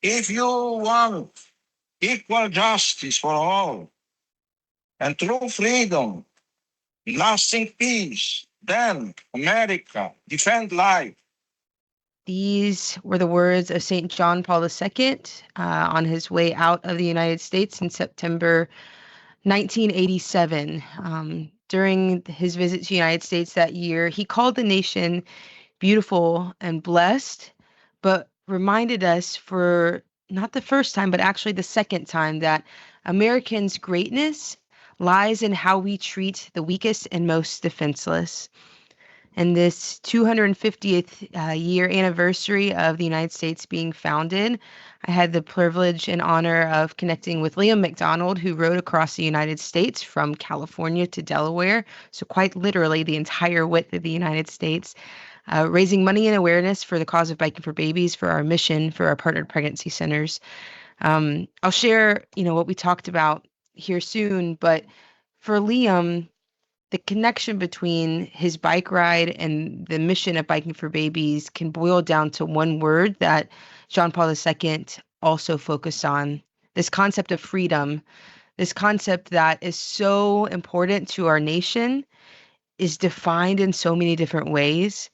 If you want equal justice for all and true freedom, lasting peace, then America, defend life. These were the words of St. John Paul II on his way out of the United States in September 1987. During his visit to the United States that year, he called the nation beautiful and blessed, but reminded us for not the first time, but actually the second time, that Americans' greatness lies in how we treat the weakest and most defenseless. And this 250th year anniversary of the United States being founded, I had the privilege and honor of connecting with Liam McDonald, who rode across the United States from California to Delaware, so quite literally the entire width of the United States, raising money and awareness for the cause of biking for babies, for our mission, for our partnered pregnancy centers. I'll share, what we talked about here soon, but for Liam, the connection between his bike ride and the mission of biking for babies can boil down to one word that John Paul II also focused on: this concept of freedom, this concept that is so important to our nation, is defined in so many different ways.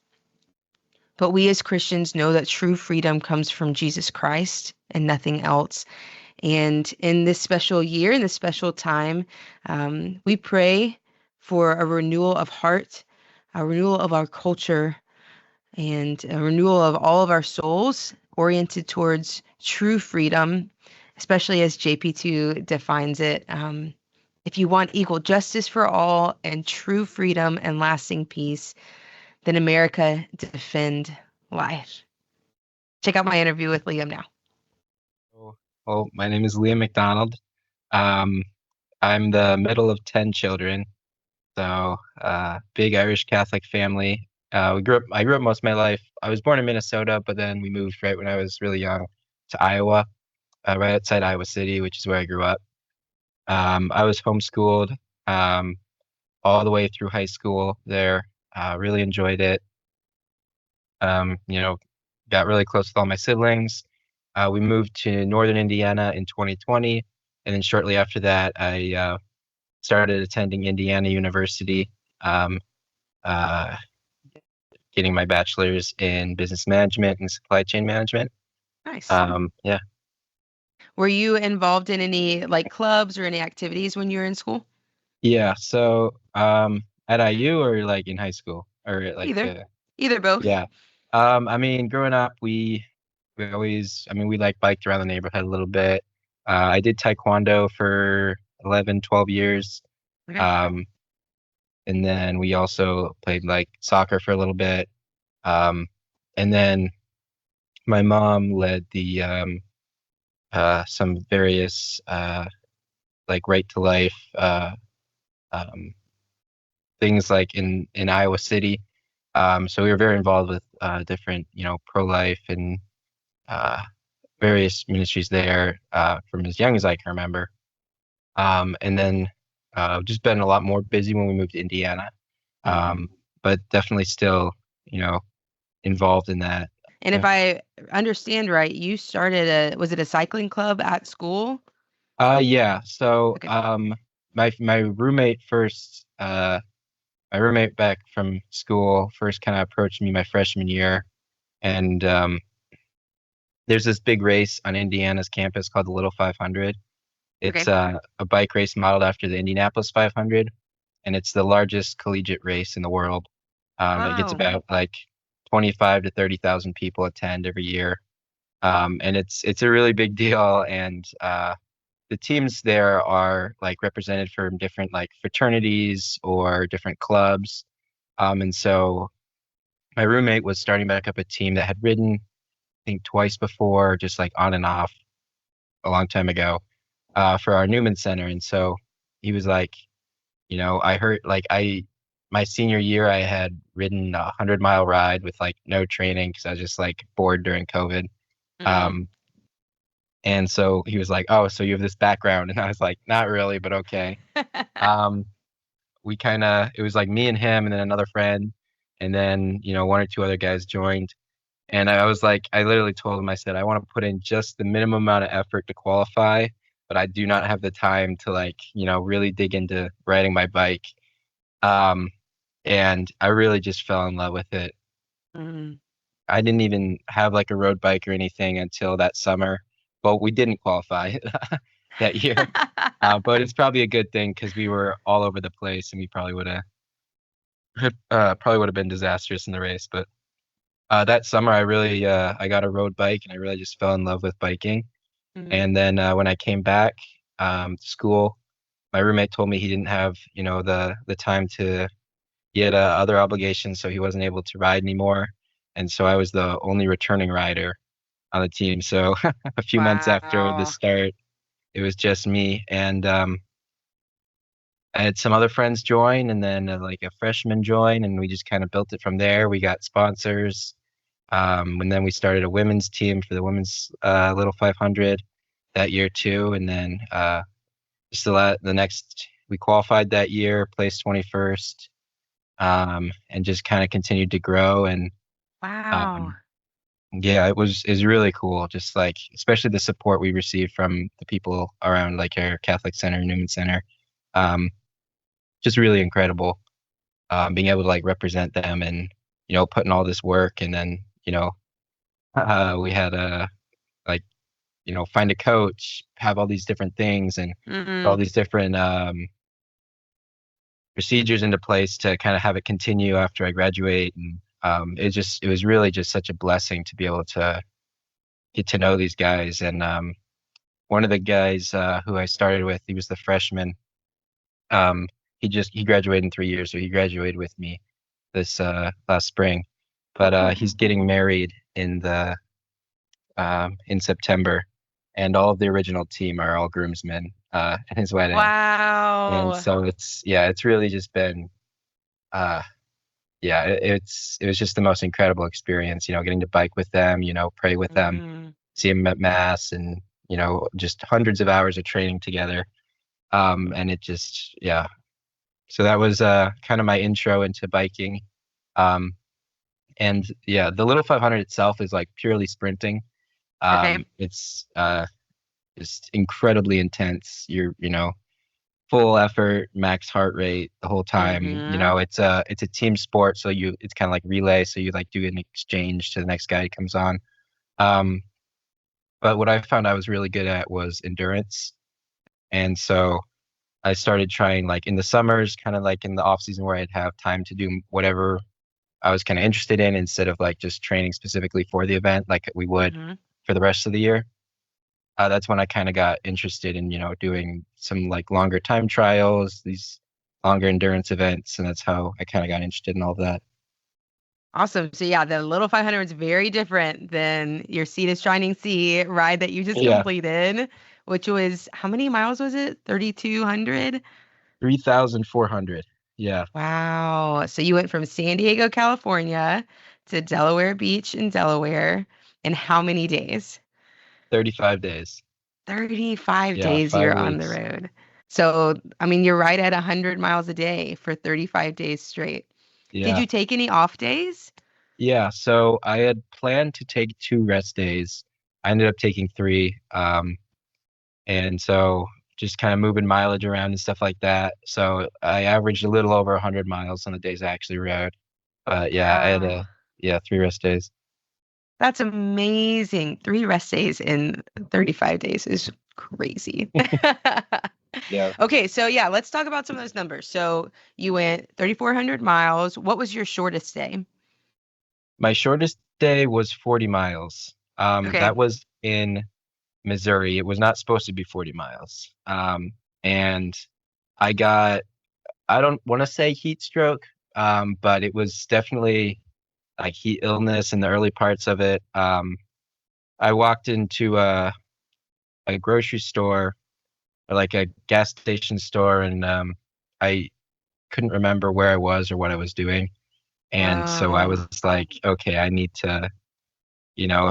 But we as Christians know that true freedom comes from Jesus Christ and nothing else. And in this special year, in this special time, we pray for a renewal of heart, a renewal of our culture, and a renewal of all of our souls oriented towards true freedom, especially as JP2 defines it. If you want equal justice for all and true freedom and lasting peace, then America, defend life. Check out my interview with Liam now. Well, my name is Liam McDonald. I'm the middle of 10 children, so big Irish Catholic family. I grew up most of my life. I was born in Minnesota, but then we moved right when I was really young to Iowa, right outside Iowa City, which is where I grew up. I was homeschooled all the way through high school there. Really enjoyed it. Got really close with all my siblings. We moved to northern Indiana in 2020, and then shortly after that, I started attending Indiana University, getting my bachelor's in business management and supply chain management. Nice. Yeah. Were you involved in any clubs or any activities when you were in school? Yeah. So at IU or like in high school or Either both. Yeah. Growing up, we biked around the neighborhood a little bit. I did taekwondo for 11, 12 years. Okay. And then we also played soccer for a little bit. And then my mom led the some various right to life things in Iowa City. So we were very involved with different pro-life and various ministries there from as young as I can remember. And then just been a lot more busy when we moved to Indiana. But definitely still, involved in that. And if I understand right, you started was it a cycling club at school? Yeah. So Okay. my roommate first my roommate back from school first kind of approached me my freshman year, and there's this big race on Indiana's campus called the Little 500. It's Okay. a bike race modeled after the Indianapolis 500, and it's the largest collegiate race in the world. It gets Wow. about 25 to 30,000 people attend every year, and it's a really big deal. And the teams there are represented from different fraternities or different clubs, and so my roommate was starting back up a team that had ridden, I think, twice before, just on and off a long time ago, for our Newman Center. And so he was like, I heard my senior year, I had ridden a 100-mile ride with no training because I was just bored during COVID. And so he was like, "Oh, so you have this background?" And I was like, "Not really, but okay." It was me and him and then another friend, and then one or two other guys joined. And I was like, I literally told him, I said, I want to put in just the minimum amount of effort to qualify, but I do not have the time to like, really dig into riding my bike. Um, and I really just fell in love with it. Mm. I didn't even have like a road bike or anything until that summer. Well, we didn't qualify that year, but it's probably a good thing because we were all over the place and we probably would have been disastrous in the race. But that summer, I got a road bike and I really just fell in love with biking. Mhm. And then when I came back to school, my roommate told me he didn't have the time to. He had other obligations, so he wasn't able to ride anymore. And so I was the only returning rider on the team. So a few months after the Wow. start, it was just me. And I had some other friends join, and then like a freshman join, and we just kind of built it from there. We got sponsors. And then we started a women's team for the women's Little 500 that year too. And then just the next, we qualified that year, placed 21st, and just kind of continued to grow. And Wow. um, yeah, it was really cool. Just like, especially the support we received from the people around like our Catholic Center, Newman Center. Um, just really incredible. Being able to like represent them and, putting all this work. And then, we had like, find a coach, have all these different things and put all Mm-mm. these different procedures into place to kind of have it continue after I graduate. And it was really just such a blessing to be able to get to know these guys. And one of the guys who I started with, he was the freshman. Um, he graduated in 3 years, so he graduated with me this last spring. Oh, But cool. he's getting married in September, and all of the original team are all groomsmen at his wedding. And Wow. so it's really just been uh, it was just the most incredible experience, getting to bike with them, pray with them, Mm. see them at mass, and just hundreds of hours of training together. And it just, yeah. So that was kind of my intro into biking. Um, and yeah, the Little 500 itself is like purely sprinting. Okay. It's just incredibly intense. You're, full effort, max heart rate the whole time. Mm-hmm. It's a team sport, so it's kind of like relay. So you like do an exchange to the next guy who comes on. Um, but what I found I was really good at was endurance, and so I started trying like in the summers, kind of like in the off season where I'd have time to do whatever I was kind of interested in instead of like just training specifically for the event like we would Mm-hmm. for the rest of the year. That's when I kind of got interested in, doing some like longer time trials, these longer endurance events, and that's how I kind of got interested in all of that. Awesome. So yeah, the Little 500 is very different than your Sea to Shining Sea ride that you just Yeah, completed, which was how many miles was it? 3,200? 3,400. Yeah, Wow. So you went from San Diego, California to Delaware Beach in Delaware in how many days? 35 days. 35 Yeah, days you're five on the weeks. road. So, I mean, you're right at 100 miles a day for 35 days straight. Did Yeah, you take any off days? yeah. So I had planned to take 2 rest days. I ended up taking 3. And so just kind of moving mileage around and stuff like that. So I averaged a little over 100 miles on the days I actually rode. But yeah, I had Wow. 3 rest days. That's amazing. 3 rest days in 35 days is crazy. Yeah. Okay, so yeah, let's talk about some of those numbers. So you went 3,400 miles. What was your shortest day? My shortest day was 40 miles. Okay. That was in Missouri. It was not supposed to be 40 miles. And I got, I don't want to say heat stroke, but it was definitely like heat illness in the early parts of it. I walked into a grocery store or like a gas station store, and I couldn't remember where I was or what I was doing. And so I Whoa. was like, okay, I need to,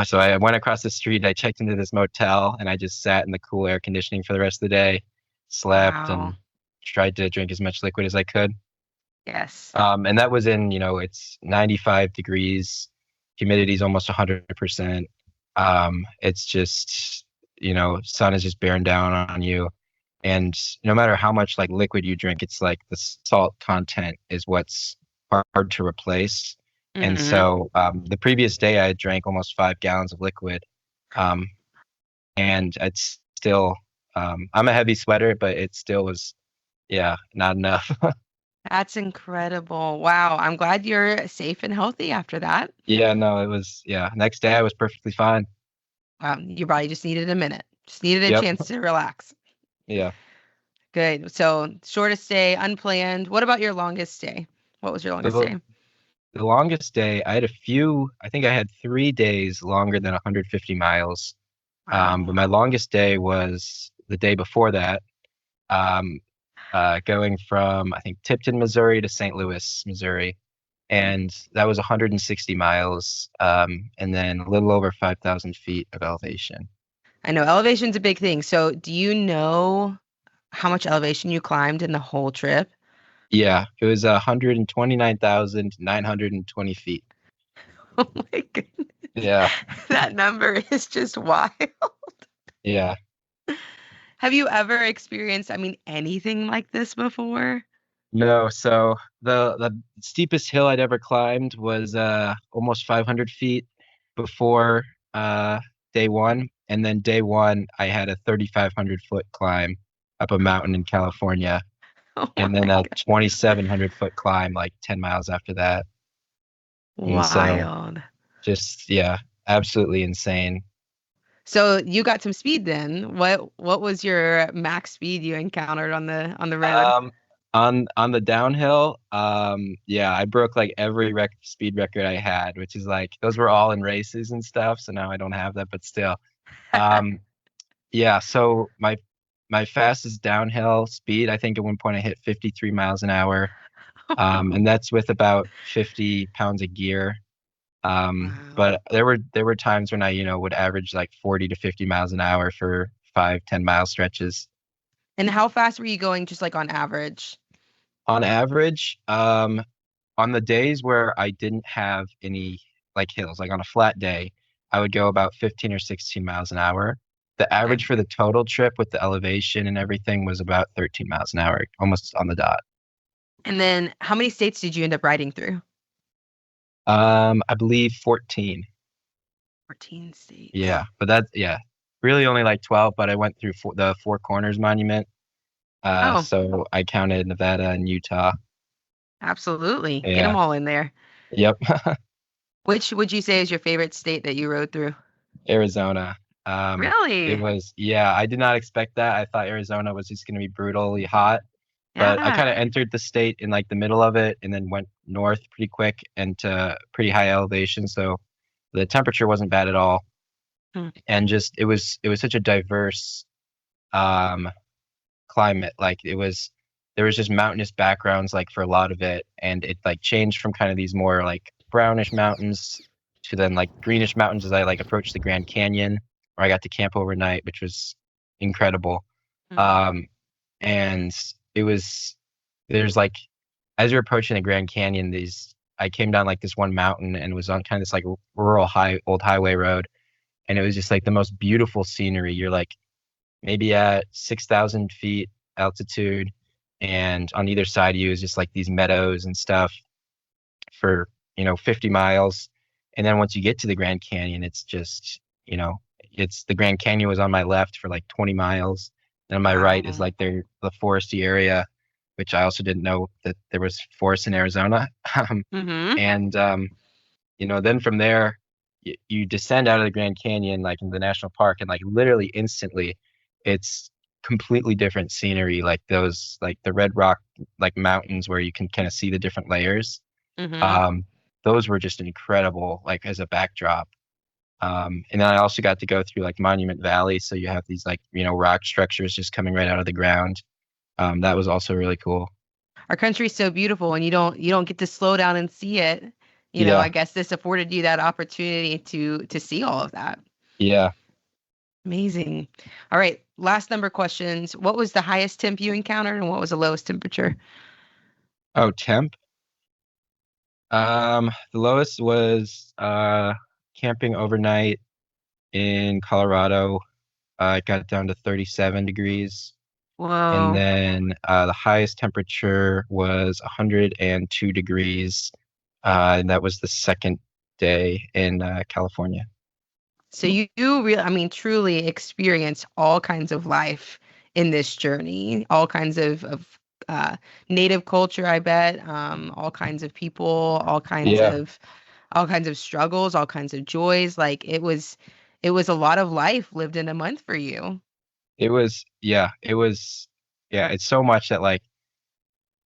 so I went across the street, I checked into this motel, and I just sat in the cool air conditioning for the rest of the day, slept, Wow. and tried to drink as much liquid as I could. Yes. And that was in, it's 95 degrees, Humidity is almost 100%. It's just, sun is just bearing down on you. And no matter how much like liquid you drink, it's like the salt content is what's hard to replace. And Mm-hmm. so the previous day I drank almost 5 gallons of liquid. Um, and it's still, I'm a heavy sweater, but it still was, yeah, not enough. That's incredible. Wow. I'm glad you're safe and healthy after that. Yeah, no, it was, yeah. Next day I was perfectly fine. Your body just needed a minute, just needed a Yep. chance to relax. Yeah. Good. So, shortest day, unplanned. What about your longest day? What was your longest The, day? the longest day, I think I had 3 days longer than 150 miles. Wow. But my longest day was the day before that, um, going from, I think, Tipton, Missouri to St. Louis, Missouri. And that was 160 miles, and then a little over 5,000 feet of elevation. I know elevation's a big thing. So, do you know how much elevation you climbed in the whole trip? Yeah, it was 129,920 feet. Oh my goodness. Yeah, That number is just wild. yeah. Have you ever experienced, anything like this before? No, so the steepest hill I'd ever climbed was almost 500 feet before day one, and then day one I had a 3,500-foot climb up a mountain in California, Oh and my then a God. 2,700-foot climb like 10 miles after that. And so Wild. just yeah, absolutely insane. So you got some speed then. What was your max speed you encountered on the road? Um, on the downhill, yeah, I broke like every speed record I had, which is like those were all in races and stuff. So now I don't have that, but still, um, yeah. So my fastest downhill speed, I think at one point I hit 53 miles an hour, and that's with about 50 pounds of gear. Wow. But there were times when I would average like 40 to 50 miles an hour for 5-10 mile stretches. And how fast were you going just like on average? On average, on the days where I didn't have any like hills, like on a flat day, I would go about 15 or 16 miles an hour. The Okay. average for the total trip with the elevation and everything was about 13 miles an hour, almost on the dot. And then how many states did you end up riding through? I believe 14. 14 states. Yeah, but yeah, really only like 12, but I went through the Four Corners Monument. Oh, So I counted Nevada and Utah. absolutely. Get them Yeah. all in there. Yep. Which would you say is your favorite state that you rode through? Arizona. It Really? was, yeah, I did not expect that. I thought Arizona was just going to be brutally hot, but I kind Yeah. of entered the state in like the middle of it and then went north pretty quick and to pretty high elevation. So the temperature wasn't bad at all. Hmm. And just, it was such a diverse, um, climate. Like there was just mountainous backgrounds, like for a lot of it. And it like changed from kind of these more like brownish mountains to then like greenish mountains as I like approached the Grand Canyon, where I got to camp overnight, which was incredible. Hmm. Um, and it was there's like as you're approaching the Grand Canyon, I came down like this one mountain and was on kind of this like rural old highway road, and it was just like the most beautiful scenery. You're like maybe at 6,000 feet altitude, and on either side of you is just like these meadows and stuff for 50 miles. And then once you get to the Grand Canyon, it's just it's the Grand Canyon was on my left for like 20 miles, and on my right is Wow. like the foresty area, which I also didn't know that there was forest in Arizona. Mm-hmm. And then from there you descend out of the Grand Canyon like in the national park, and like literally instantly it's completely different scenery, like those like the red rock like mountains where you can kind of see the different layers. Mm-hmm. um those were just incredible like as a backdrop. And then I also got to go through like Monument Valley, so you have these like rock structures just coming right out of the ground. That was also really cool. Our country's so beautiful and you don't get to slow down and see it. I Yeah, guess this afforded you that opportunity to see all of that. yeah. Amazing. All right, last number questions. What was the highest temp you encountered and what was the lowest temperature? Oh, temp. The lowest was camping overnight in Colorado. It got down to 37 degrees. And Whoa. then the highest temperature was 102 degrees. And that was the second day in California. So you really, I mean, truly experience all kinds of life in this journey, all kinds of native culture, I bet, all kinds of people, Yeah, all kinds of struggles, all kinds of joys. Like it was a lot of life lived in a month for you. it was, yeah, it's so much that like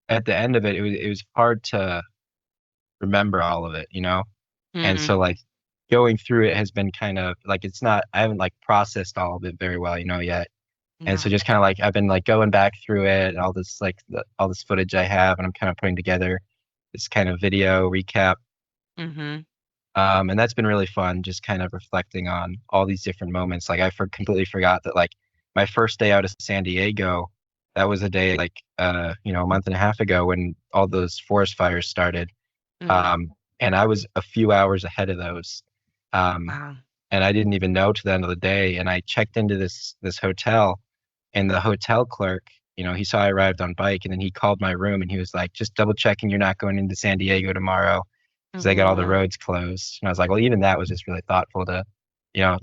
at the end of it, it was hard to remember all of it, you know? And Mm, so like going through it has been kind of like it's not I haven't like processed all of it very well, you know, yet. And so yeah. just kind of like I've been like going back through it and all this like all this footage I have and I'm kind of putting together this kind of video recap. Mm-hmm. And that's been really fun, just kind of reflecting on all these different moments. Like completely forgot that like my first day out of San Diego, that was a day like a month and a half ago when all those forest fires started. Mm, Um, and I was a few hours ahead of those. Um, wow. and I didn't even know to the end of the day. And I checked into this hotel, and the hotel clerk, he saw I arrived on bike, and then he called my room, and he was like, "Just double checking you're not going into San Diego tomorrow, because they got all the Mm-hmm. roads closed." And I was like, "Well, even that was just really thoughtful to,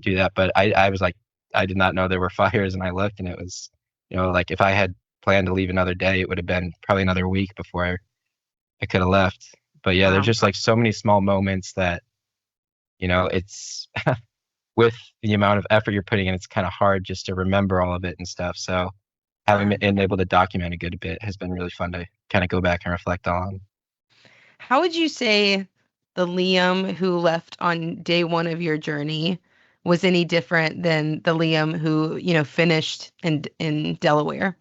do that." But I was like, I did not know there were fires, and I looked, and it was, like if I had planned to leave another day, it would have been probably another week before I could have left. But yeah, there's Wow. just like so many small moments that, it's with the amount of effort you're putting in, it's kind of hard just to remember all of it and stuff. So having Yeah. been able to document a good bit has been really fun to kind of go back and reflect on. How would you say the Liam who left on day one of your journey was any different than the Liam who, finished in Delaware?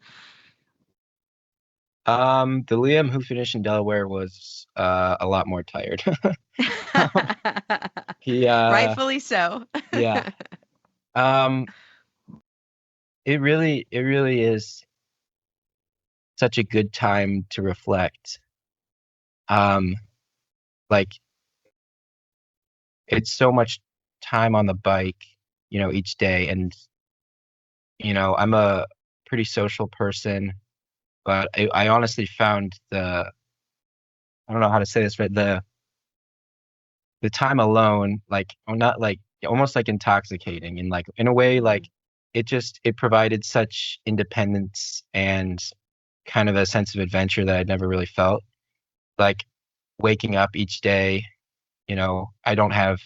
The Liam who finished in Delaware was a lot more tired. He Rightfully so. yeah. Um it really is such a good time to reflect. Um like it's so much time on the bike, each day. And, I'm a pretty social person, but I honestly found I don't know how to say this, but the time alone, like, not like almost like intoxicating, and like in a way, like it provided such independence and kind of a sense of adventure that I'd never really felt. Like waking up each day, I don't have,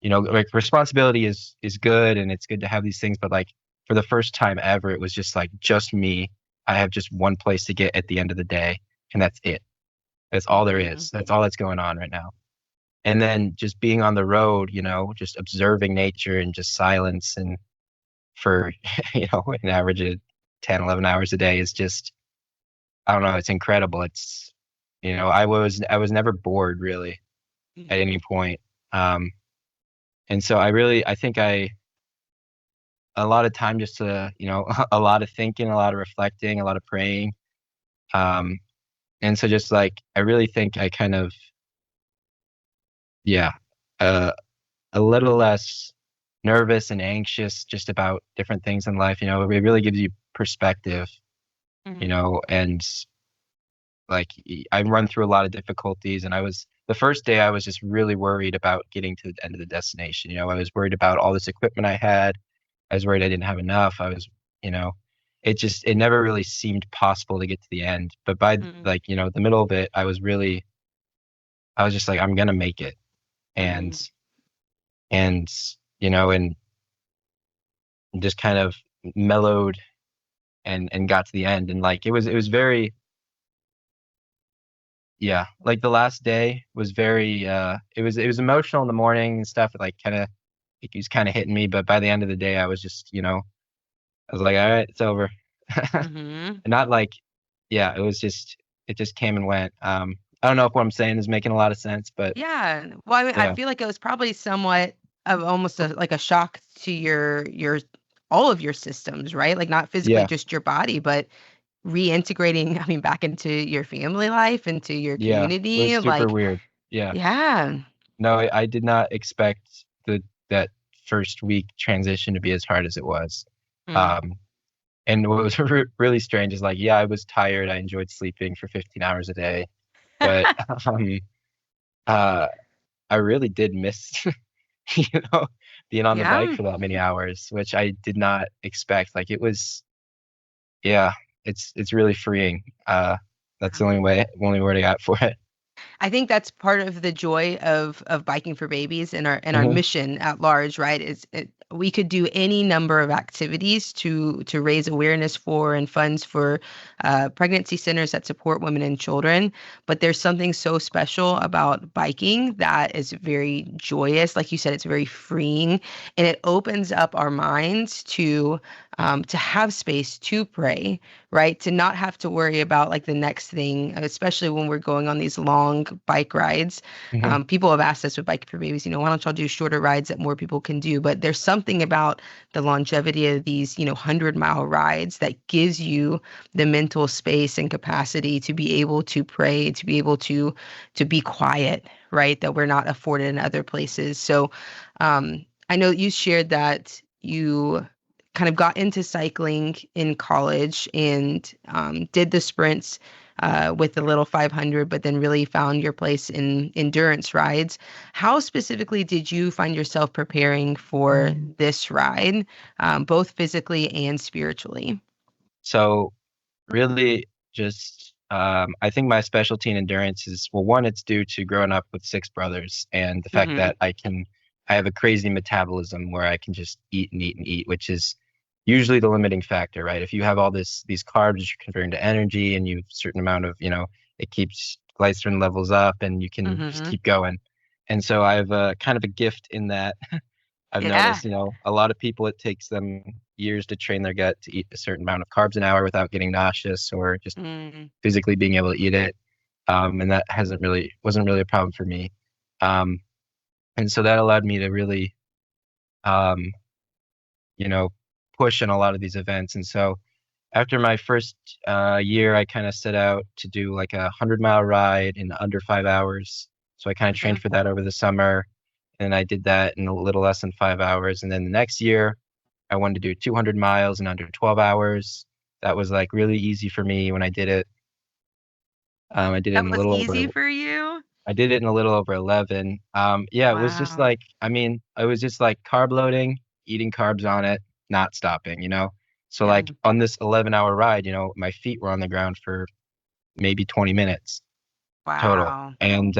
like responsibility is good and it's good to have these things, but like for the first time ever, it was just like just me. I have just one place to get at the end of the day, and that's it. That's all there Mhm. is. That's all that's going on right now. And then just being on the road, just observing nature and just silence and for, an average of 10, 11 hours a day is just, I don't know, it's incredible. It's, I was never bored really at Mhm. any point. Um, and so I think a lot of time just to, a lot of thinking, a lot of reflecting, a lot of praying. Um, and so just like, I really think I kind of, yeah, uh, a little less nervous and anxious just about different things in life. It really gives you perspective, Mhm. and like I run through a lot of difficulties, and the first day I was just really worried about getting to the end of the destination. I was worried about all this equipment I had. I was worried I didn't have enough. You know, it never really seemed possible to get to the end. But by Mhm. like, the middle of it, I was just like, I'm gonna make it. And, Mhm. and, and just kind of mellowed and got to the end. And like, it was very, yeah, like the last day was very, it was emotional in the morning and stuff. Like it was kind of hitting me. But by the end of the day, I was just, I was like, all right, it's over. Mhm. And not like, yeah, it just came and went. I don't know if what I'm saying is making a lot of sense, but Yeah. Well, I mean, I yeah, feel like it was probably somewhat of almost like a shock to your all of your systems, right? Like not physically yeah, just your body, but reintegrating, I mean, back into your family life, into your yeah, it was community. super Like weird. Yeah. Yeah. No, I did not expect that first week transition to be as hard as it was. Mm. Um, and what was really strange is like, yeah, I was tired. I enjoyed sleeping for 15 hours a day, but um, uh, I really did miss, you know, being on the bike Yeah. for that many hours, which I did not expect. Like it was, yeah, it's really freeing. That's the only word I got for it. I think that's part of the joy of biking for babies and our Hmm. mission at large, right? We could do any number of activities to raise awareness for and funds for pregnancy centers that support women and children, but there's something so special about biking that is very joyous. Like you said, it's very freeing, and it opens up our minds to have space to pray, right? To not have to worry about like the next thing, especially when we're going on these long bike rides. Hmm. People have asked us with Bike for Babies, why don't y'all do shorter rides that more people can do? But there's something about the longevity of these, 100-mile rides that gives you the mental space and capacity to be able to pray, to be able to be quiet, right? That we're not afforded in other places. So I know you shared that you kind of got into cycling in college and did the sprints with the little 500, but then really found your place in endurance rides. How specifically did you find yourself preparing for this ride, both physically and spiritually? So really just I think my specialty in endurance is, well, one, it's due to growing up with six brothers and the fact Hmm. that I have a crazy metabolism where I can just eat and eat and eat, which is usually the limiting factor, right? If you have all these carbs that you're converting to energy and you have a certain amount of, it keeps glycerin levels up and you can just Hmm. keep going. And so I have a kind of a gift in that I've Yeah. noticed, a lot of people, it takes them years to train their gut to eat a certain amount of carbs an hour without getting nauseous or just Mm. physically being able to eat it. And that wasn't really a problem for me. Um, and so that allowed me to really, um, you know, push in a lot of these events. And so after my first year, I kind of set out to do like 100-mile ride in under 5 hours. So I kind of trained Hmm. for that over the summer, and I did that in a little less than 5 hours. And then the next year, I wanted to do 200 miles in under 12 hours. That was like really easy for me when I did it. I did it That in a was little easy over for you? I did it in a little over 11. Yeah, it was just Wow. like, I mean, it was just like carb loading, eating carbs on it, not stopping. So Yeah. like on this 11-hour ride, my feet were on the ground for maybe 20 minutes total. Wow. And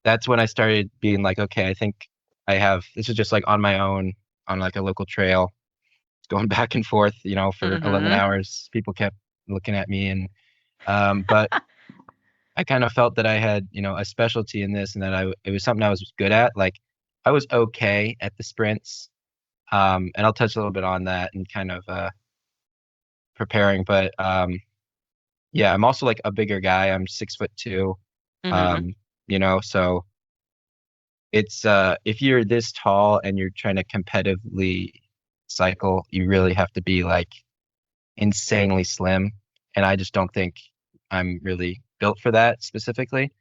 that's when I started being like, okay, I think this is just like on my own on like a local trail, going back and forth, for 11 Hmm. hours. People kept looking at me but I kind of felt that I had, a specialty in this and that it was something I was good at. Like I was okay at the sprints. And I'll touch a little bit on that and kind of preparing. But yeah, I'm also like a bigger guy. I'm 6'2". Hmm. Um, so it's if you're this tall and you're trying to competitively cycle, you really have to be like insanely slim. And I just don't think I'm really built for that specifically.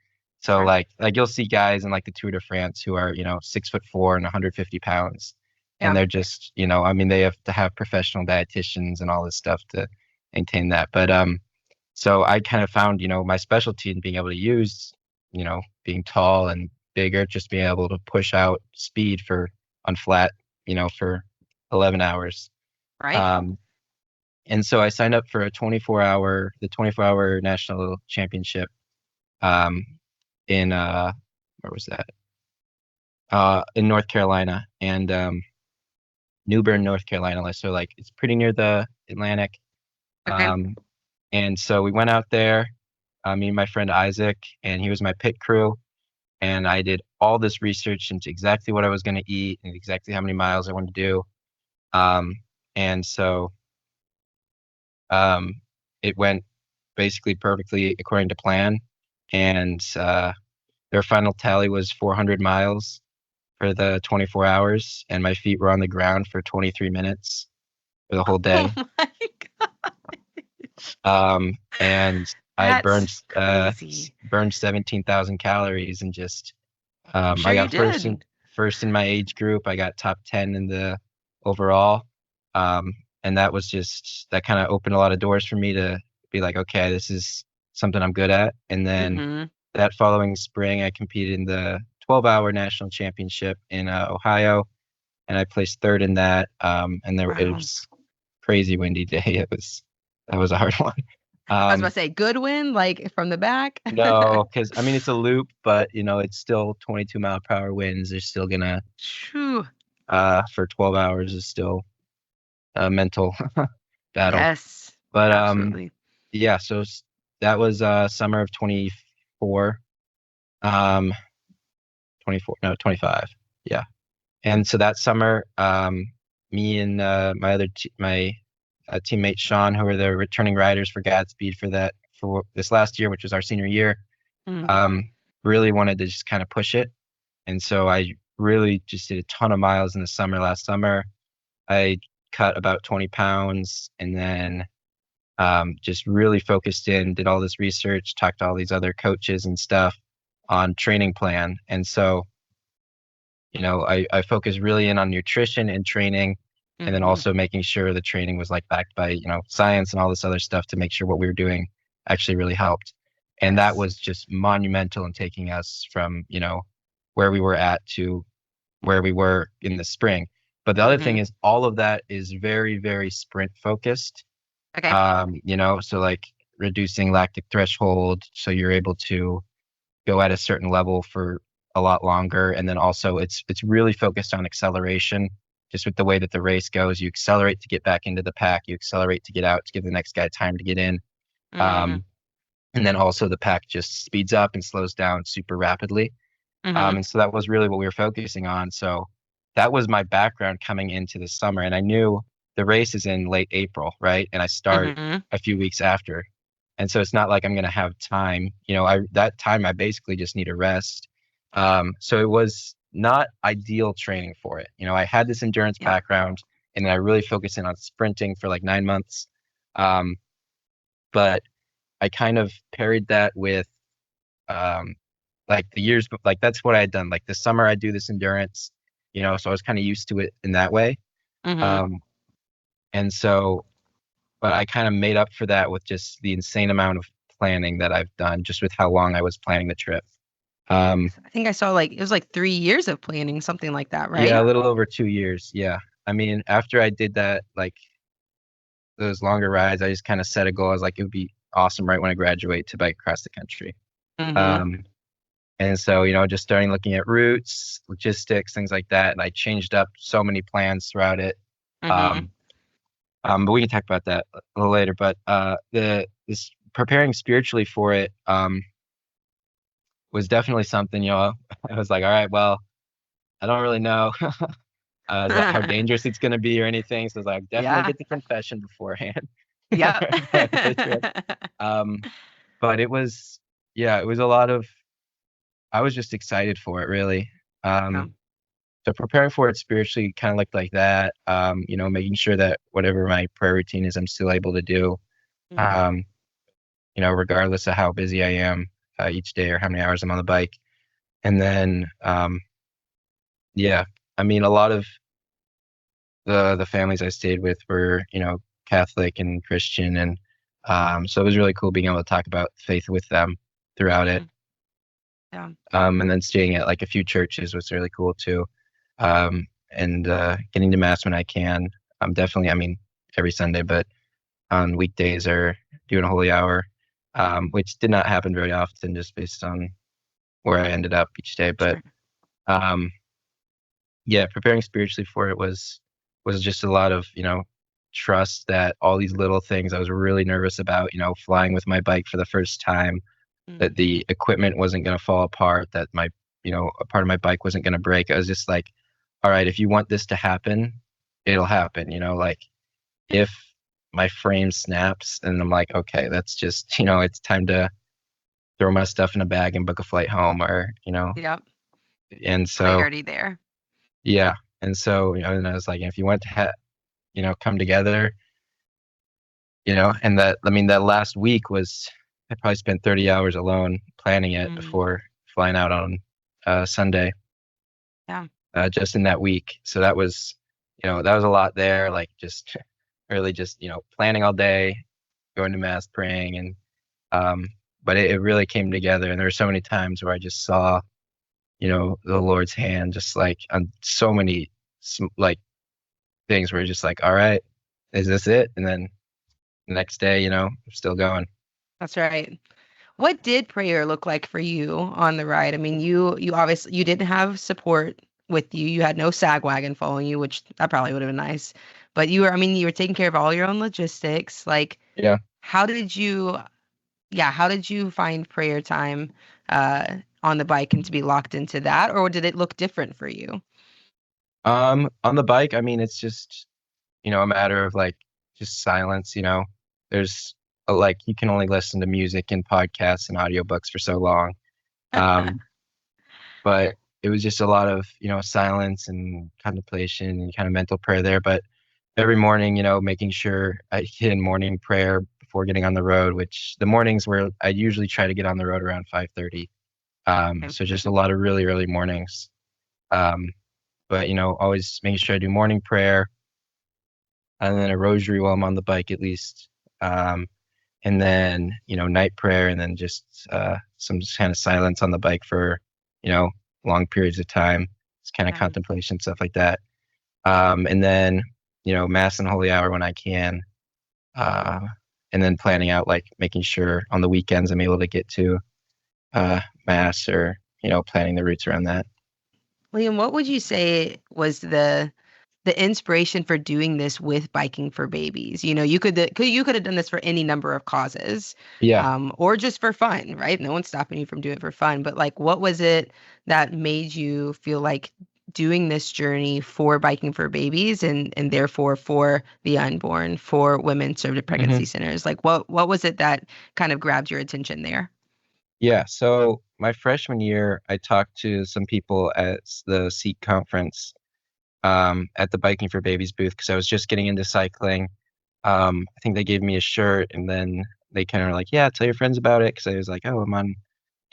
So Sure. like you'll see guys in like the Tour de France who are, 6'4" and 150 pounds. And Yeah. they're just, I mean, they have to have professional dietitians and all this stuff to maintain that. But so I kind of found, my specialty in being able to use, being tall and bigger, just being able to push out speed on flat, for 11 hours. Right. Um, and so I signed up for the 24-hour national championship um, in where was that? In North Carolina and New Bern, North Carolina. So like it's pretty near the Atlantic. Okay. Um, and so we went out there, me and my friend Isaac, and he was my pit crew. And I did all this research into exactly what I was going to eat and exactly how many miles I wanted to do. Um, and so um, it went basically perfectly according to plan. And their final tally was 400 miles for the 24 hours, and my feet were on the ground for 23 minutes for the whole Oh day. my God. And I burned That's crazy. burned 17,000 calories and just I'm sure I you got did. first in my age group. I got top 10 in the overall. Um, and that was just that kind of opened a lot of doors for me to be like, okay, this is something I'm good at. And then Mm-hmm. that following spring, I competed in the 12-hour national championship in Ohio, and I placed third in that. And it Wow. was crazy windy day. That was a hard one. I was about Um, to say good win, like from the back. no, because I mean it's a loop, but it's still 22-mile-per-hour winds. They're still gonna Shoo. for 12 hours is still a mental battle. Yes, But absolutely. yeah, so that was summer of 24, um, 24, no, 25. Yeah. And so that summer, me and my teammate Sean, who were the returning riders for Godspeed for this last year, which was our senior year, Mm. really wanted to just kind of push it. And so I really just did a ton of miles in the summer last summer. I cut about 20 pounds and then just really focused in, did all this research, talked to all these other coaches and stuff on training plan. And so, I focused really in on nutrition and training, and then Mm-hmm. also making sure the training was like backed by, science and all this other stuff to make sure what we were doing actually really helped. And that Yes. was just monumental in taking us from, where we were at to where we were in the spring. But the other thing Mm-hmm. is all of that is very, very sprint focused. Okay. So like reducing lactic threshold so you're able to go at a certain level for a lot longer. And then also it's really focused on acceleration. Just with the way that the race goes, you accelerate to get back into the pack, you accelerate to get out to give the next guy time to get in. Mm-hmm. Um, and then also the pack just speeds up and slows down super rapidly. Mm-hmm. And so that was really what we were focusing on. So that was my background coming into the summer. And I knew the race is in late April, right? And I start Mm-hmm. a few weeks after. And so it's not like I'm going to have time. That time I basically just need a rest. So it was not ideal training for it. I had this endurance Yep. background and then I really focused in on sprinting for like 9 months. But I kind of paired that with um, like the years, like that's what I had done. Like this summer, I do this endurance, so I was kind of used to it in that way. Mm-hmm. Um, and so, but I kind of made up for that with just the insane amount of planning that I've done, just with how long I was planning the trip. I think I saw like it was like 3 years of planning, something like that, Yeah, right? a little over 2 years. Yeah. I mean, after I did that, like those longer rides, I just kind of set a goal. I was like, it would be awesome right when I graduate to bike across the country. Mm-hmm. Um, And so, just starting looking at routes, logistics, things like that. And I changed up so many plans throughout it. Mm-hmm. Um, but we can talk about that a little later. But this preparing spiritually for it was definitely something, I was like, all right, well, I don't really know how dangerous it's going to be or anything. So I was like, definitely Yeah. get the confession beforehand. Yep. um, but it was a lot of, I was just excited for it, really. Yeah. So preparing for it spiritually kind of looked like that. Making sure that whatever my prayer routine is, I'm still able to do. Mm-hmm. Um, regardless of how busy I am each day or how many hours I'm on the bike. And then, yeah, I mean, a lot of the families I stayed with were, Catholic and Christian, and so it was really cool being able to talk about faith with them throughout it. Yeah. And then staying at like a few churches was really cool too. And getting to mass when I can. Definitely, I mean, every Sunday, but on weekdays or doing a holy hour, which did not happen very often just based on where I ended up each day. But Sure. um, yeah, preparing spiritually for it was just a lot of, trust that all these little things I was really nervous about, flying with my bike for the first time, that Mm-hmm. the equipment wasn't going to fall apart, that my, a part of my bike wasn't going to break. I was just like, all right, if you want this to happen, it'll happen, like if my frame snaps and I'm like, okay, that's just, it's time to throw my stuff in a bag and book a flight home or, Yep. and so, Clarity there. yeah. And so, and I was like, if you want to, come together, and that, I mean, that last week was I probably spent 30 hours alone planning it Mm, before flying out on Sunday, yeah. just in that week. So that was, that was a lot there. Like just really just, planning all day, going to mass, praying, and um, but it really came together. And there were so many times where I just saw, the Lord's hand, just like on so many like things where you're just like, all right, is this it? And then the next day, I'm still going. That's right. What did prayer look like for you on the ride? I mean, you obviously you didn't have support with you. You had no sag wagon following you, which that probably would have been nice. But I mean, you were taking care of all your own logistics. Like, Yeah. how did you, yeah, how did you find prayer time on the bike and to be locked into that, or did it look different for you? On the bike, I mean, it's just, a matter of like just silence, there's like you can only listen to music and podcasts and audiobooks for so long. Um, but it was just a lot of, silence and contemplation and kind of mental prayer there. But every morning, making sure I hit in morning prayer before getting on the road, which the mornings where I usually try to get on the road around 5:30. So just a lot of really early mornings. Um, but always making sure I do morning prayer and then a rosary while I'm on the bike at least. Um, and then, night prayer and then just some kind of silence on the bike for, you know, long periods of time. It's kind of Yeah. contemplation, stuff like that. And then, mass and holy hour when I can. Uh, and then planning out, like making sure on the weekends I'm able to get to mass or, planning the routes around that. Liam, what would you say was the inspiration for doing this with Biking for Babies? You could have done this for any number of causes, Yeah. or just for fun, right? No one's stopping you from doing it for fun. But like, what was it that made you feel like doing this journey for Biking for Babies and therefore for the unborn, for women served at hmm pregnancy centers? Like, what was it that kind of grabbed your attention there? Yeah. So my freshman year, I talked to some people at the Seek conference at the Biking for Babies booth because I was just getting into cycling. I think they gave me a shirt and then they kind of were like, yeah, tell your friends about it. Because I was like, oh, I'm on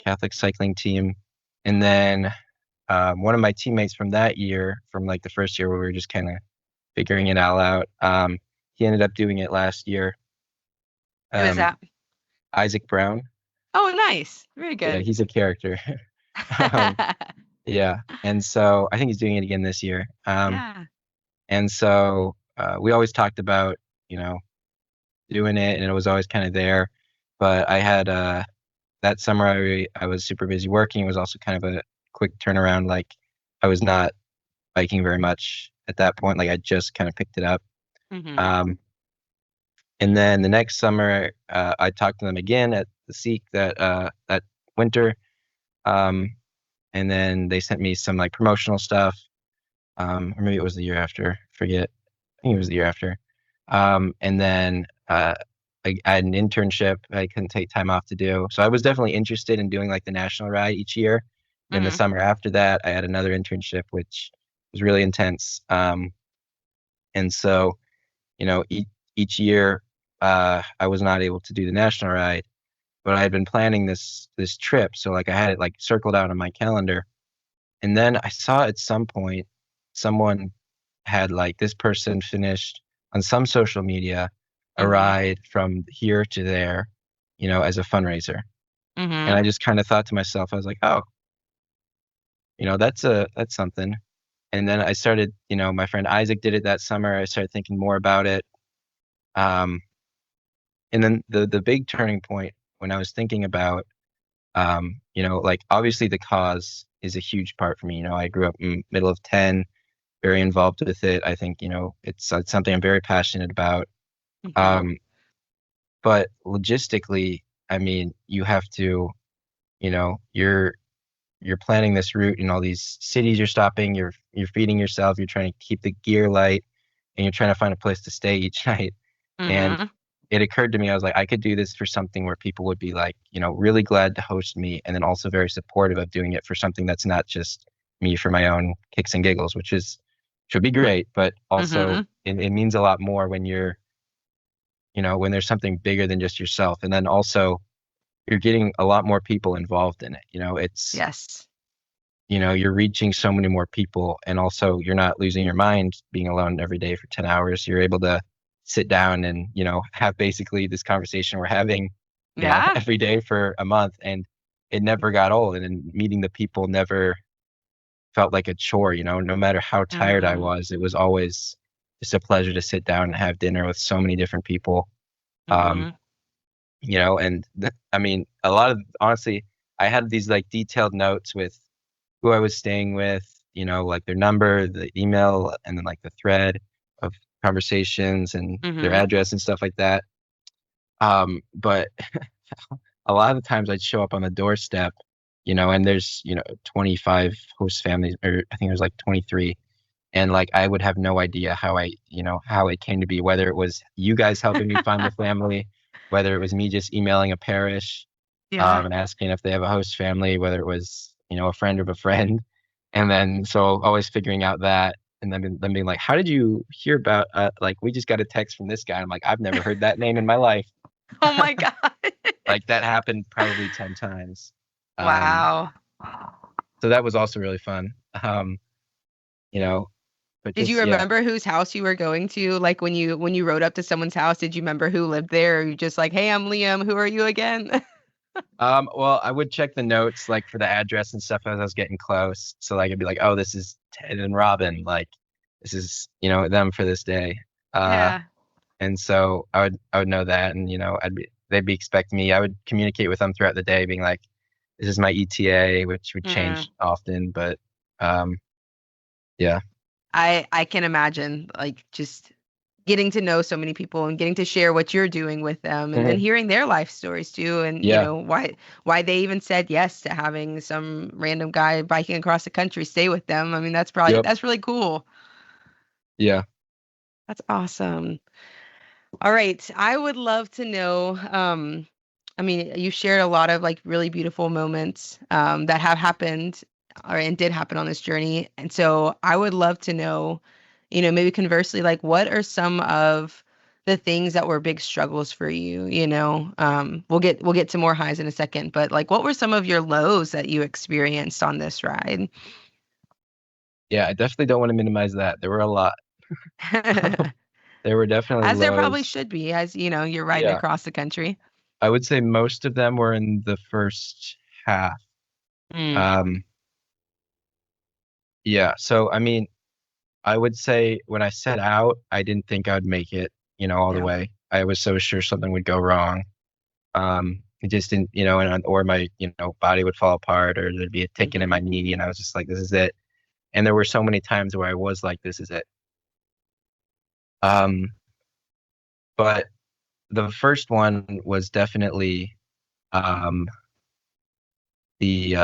Catholic cycling team. And then one of my teammates from that year, from like the first year where we were just kind of figuring it all out, he ended up doing it last year. Who is Um, that? Isaac Brown. Oh, nice. Very Yeah, good. he's a character. um, yeah. And so I think he's doing it again this year. Yeah. And so we always talked about, you know, doing it, and it was always kind of there. But I had that summer I was super busy working. It was also kind of a quick turnaround. Like I was not biking very much at that point. Like I just kind of picked it up. Hmm. Um, and then the next summer, I talked to them again at the Seek that winter. Um, and then they sent me some like promotional stuff. Or maybe it was the year after. Forget. I think it was the year after. And then I had an internship I couldn't take time off to do. So I was definitely interested in doing like the national ride each year. Then the Hmm. summer after that, I had another internship, which was really intense. And so, each year, I was not able to do the national ride, but I had been planning this trip. So like I had it like circled out on my calendar. And then I saw at some point someone had like this person finished on some social media a Hmm. ride from here to there, as a fundraiser. And Hmm. I just kind of thought to myself, I was like, oh, that's something. And then I started, my friend Isaac did it that summer. I started thinking more about it. Um, and then the big turning point when I was thinking about, like obviously the cause is a huge part for me. I grew up in middle of 10, very involved with it. I think, it's something I'm very passionate about. Hmm. Um, but logistically, I mean, you have to, you're planning this route in all these cities you're stopping, you're feeding yourself, you're trying to keep the gear light, and you're trying to find a place to stay each night. And Hmm. it occurred to me, I was like, I could do this for something where people would be like, really glad to host me, and then also very supportive of doing it for something that's not just me for my own kicks and giggles, which should be great, but also Hmm. it means a lot more when you're, when there's something bigger than just yourself. And then also you're getting a lot more people involved in it. It's, Yes. you're reaching so many more people, and also you're not losing your mind being alone every day for 10 hours. You're able to sit down and, have basically this conversation we're having now Yeah. every day for a month, and it never got old. And then meeting the people never felt like a chore, no matter how tired I Mm-hmm. was, it was always just a pleasure to sit down and have dinner with so many different people. Um, Mm-hmm. and I mean, a lot of, honestly, I had these like detailed notes with who I was staying with, like their number, the email, and then like the thread of conversations and their Mm-hmm. address and stuff like that. But a lot of the times I'd show up on the doorstep, and there's, 25 host families, or I think there's like 23. And like I would have no idea how it came to be, whether it was you guys helping me find the family, whether it was me just emailing a parish Yeah. and asking if they have a host family, whether it was, a friend of a friend. And then so always figuring out that, and then being like, how did you hear about like we just got a text from this guy. I'm like, I've never heard that name in my life. Oh my God. Like that happened probably 10 times. Um, Wow. so that was also really fun. You know, but Did you just yeah. remember whose house you were going to? Like when you rode up to someone's house, did you remember who lived there? Or you just like, hey, I'm Liam. Who are you again? Well, I would check the notes like for the address and stuff as I was getting close. So like I'd be like, oh, this is Ted and Robin. Like this is, them for this day. Uh, Yeah. and so I would know that, and they'd be expecting me. I would communicate with them throughout the day, being like, this is my ETA, which would Mm. change often, but um, yeah. I can imagine like just getting to know so many people and getting to share what you're doing with them and then Mhm. hearing their life stories too and Yeah. why they even said yes to having some random guy biking across the country stay with them. I mean, Yep. that's really cool. Yeah. That's awesome. All right. I would love to know, I mean, you shared a lot of like really beautiful moments that have happened and did happen on this journey. And so I would love to know, maybe conversely, like what are some of the things that were big struggles for you, we'll get to more highs in a second, but like what were some of your lows that you experienced on this ride? Yeah. I definitely don't want to minimize that. There were a lot. There were definitely As there probably lows. should be, as you're riding Yeah. across the country. I would say most of them were in the first half. Mm, Um, yeah. So, I mean, I would say when I set out, I didn't think I'd make it, all the yeah. way. I was so sure something would go wrong. It just didn't, or my, body would fall apart, or there'd be a ticking in Hmm. my knee, and I was just like, this is it. And there were so many times where I was like, this is it. Um, but the first one was definitely um the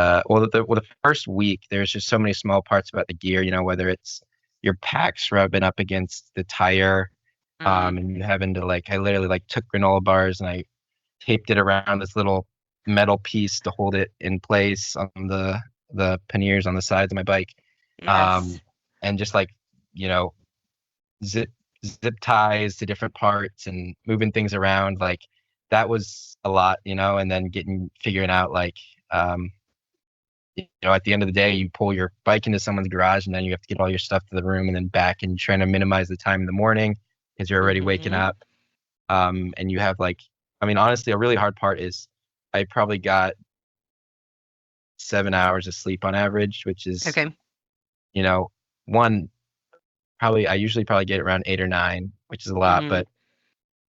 first week. There's just so many small parts about the gear, whether it's your packs rubbing up against the tire, Mm, and you having to like, I literally like took granola bars and I taped it around this little metal piece to hold it in place on the panniers on the sides of my bike, yes. um, and just like, you know zip zip ties to different parts and moving things around, like that was a lot, and then figuring out like, um, at the end of the day, you pull your bike into someone's garage and then you have to get all your stuff to the room and then back, and trying to minimize the time in the morning because you're already waking Hmm. up. And you have like, I mean, honestly, a really hard part is I probably got 7 hours of sleep on average, which is, Okay. you know, one, probably, I usually probably get around 8 or 9, which is a lot, Hmm. but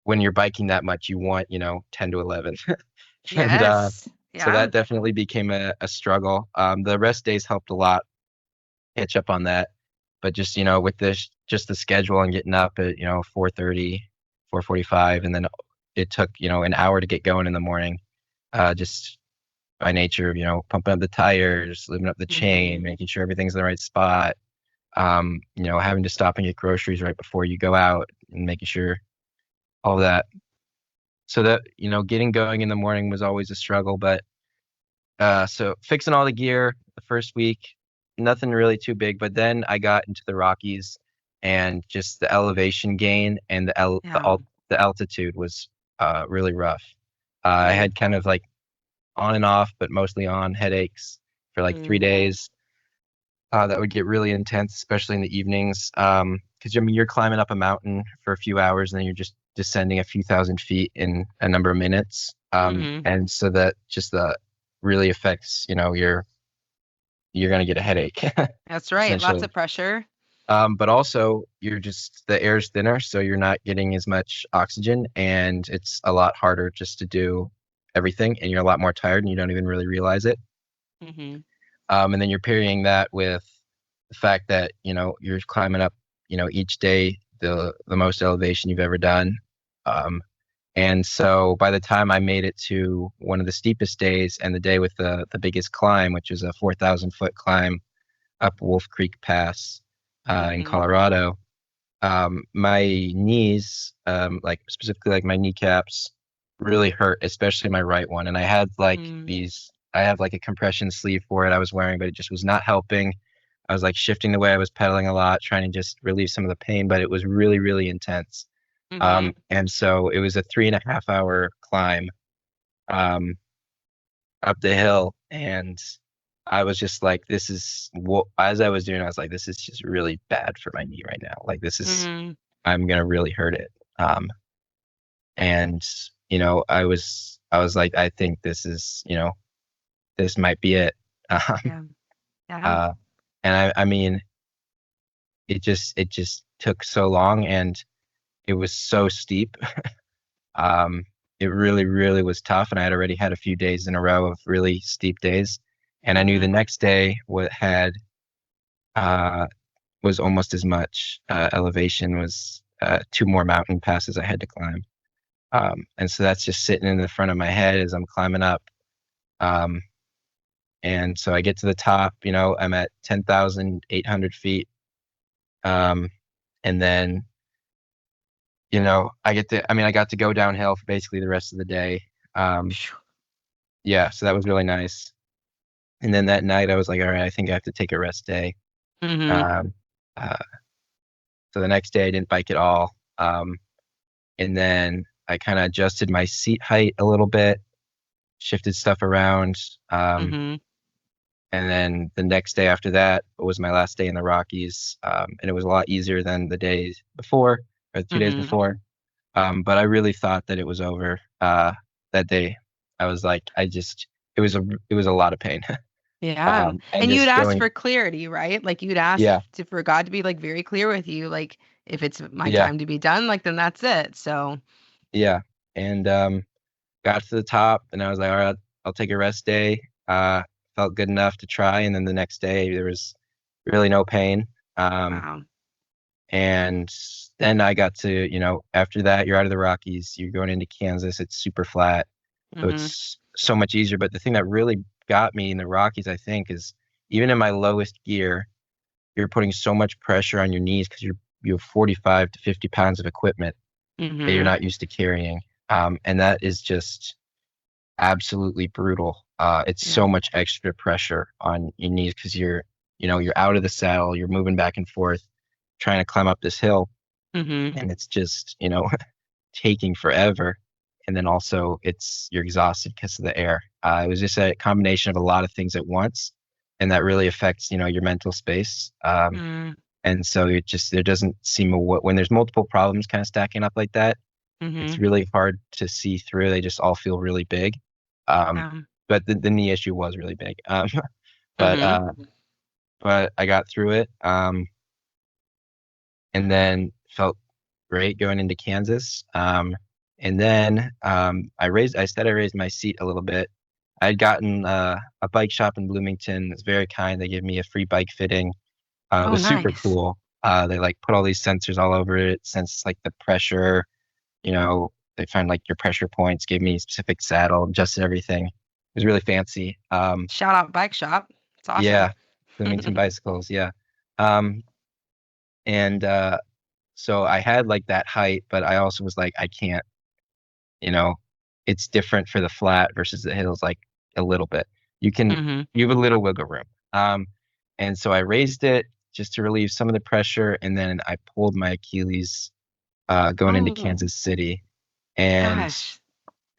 when you're biking that much, you want, 10 to 11. And Yes. so Yeah. that definitely became a struggle. The rest days helped a lot catch up on that. But just, with this, just the schedule and getting up at, 4:30, 4:45, and then it took, an hour to get going in the morning. Just by nature of, pumping up the tires, lubing up the chain, Hmm. making sure everything's in the right spot. Having to stop and get groceries right before you go out and making sure all that. So that, getting going in the morning was always a struggle. But so fixing all the gear the first week, nothing really too big. But then I got into the Rockies, and just the elevation gain and Yeah. the altitude was really rough. I Mm. had kind of like on and off, but mostly on headaches for like 3 days. That would get really intense, especially in the evenings. Because I mean, you're climbing up a mountain for a few hours and then you're just descending a few thousand feet in a number of minutes. And so that just really affects, you're gonna get a headache. That's right. Lots essentially. of pressure. But also the air's thinner, so you're not getting as much oxygen, and it's a lot harder just to do everything, and you're a lot more tired, and you don't even really realize it. And then you're parrying that with the fact that you're climbing up, each day the most elevation you've ever done. And so by the time I made it to one of the steepest days and the day with the biggest climb, which was a 4,000-foot climb up Wolf Creek Pass in Colorado, my knees, like specifically like my kneecaps, really hurt, especially my right one. And I had I have like a compression sleeve for it I was wearing, but it just was not helping. I was like shifting the way I was pedaling a lot, trying to just relieve some of the pain, but it was really, really intense. And so it was a 3.5-hour climb up the hill, and I was just like, as I was doing, I was like, this is just really bad for my knee right now. Like I'm gonna really hurt it. And I was like, I think this is, this might be it. And I mean, it just took so long, and it was so steep. It really, really was tough, and I had already had a few days in a row of really steep days, and I knew the next day was almost as much elevation, was 2 more mountain passes I had to climb. And so that's just sitting in the front of my head as I'm climbing up. And so I get to the top, I'm at 10,800 feet. And then, I got to go downhill for basically the rest of the day. Yeah, so that was really nice. And then that night I was like, all right, I think I have to take a rest day. So the next day I didn't bike at all. And then I kind of adjusted my seat height a little bit, shifted stuff around. And then the next day after that was my last day in the Rockies. And it was a lot easier than the days before, or 2 days before. But I really thought that it was over that day. I was like, it was a lot of pain. Yeah. And you'd ask for clarity, right? Like you'd ask for God to be like very clear with you. Like if it's my time to be done, like then that's it. So yeah. And got to the top and I was like, all right, I'll take a rest day. Felt good enough to try. And then the next day there was really no pain. wow. And then I got to, after that, you're out of the Rockies, you're going into Kansas, it's super flat. So it's so much easier. But the thing that really got me in the Rockies, I think, is even in my lowest gear, you're putting so much pressure on your knees because you have 45 to 50 pounds of equipment that you're not used to carrying. And that is just absolutely brutal. It's so much extra pressure on your knees because you're out of the saddle, you're moving back and forth, trying to climb up this hill, and it's just, taking forever. And then also you're exhausted because of the air. It was just a combination of a lot of things at once, and that really affects, your mental space. And so there doesn't seem when there's multiple problems kind of stacking up like that, it's really hard to see through. They just all feel really big. But the knee issue was really big. But I got through it. And then felt great going into Kansas. And then I raised my seat a little bit. I'd gotten a bike shop in Bloomington. It was very kind. They gave me a free bike fitting. It was super cool. They put all these sensors all over it, sense the pressure. They find your pressure points. Gave me a specific saddle, adjusted everything. It was really fancy. Shout out bike shop. It's awesome. Yeah, Bloomington bicycles. Yeah. And so I had that height, but I also was I can't. It's different for the flat versus the hills, a little bit. You have a little wiggle room. And so I raised it just to relieve some of the pressure, and then I pulled my Achilles going into Kansas City, and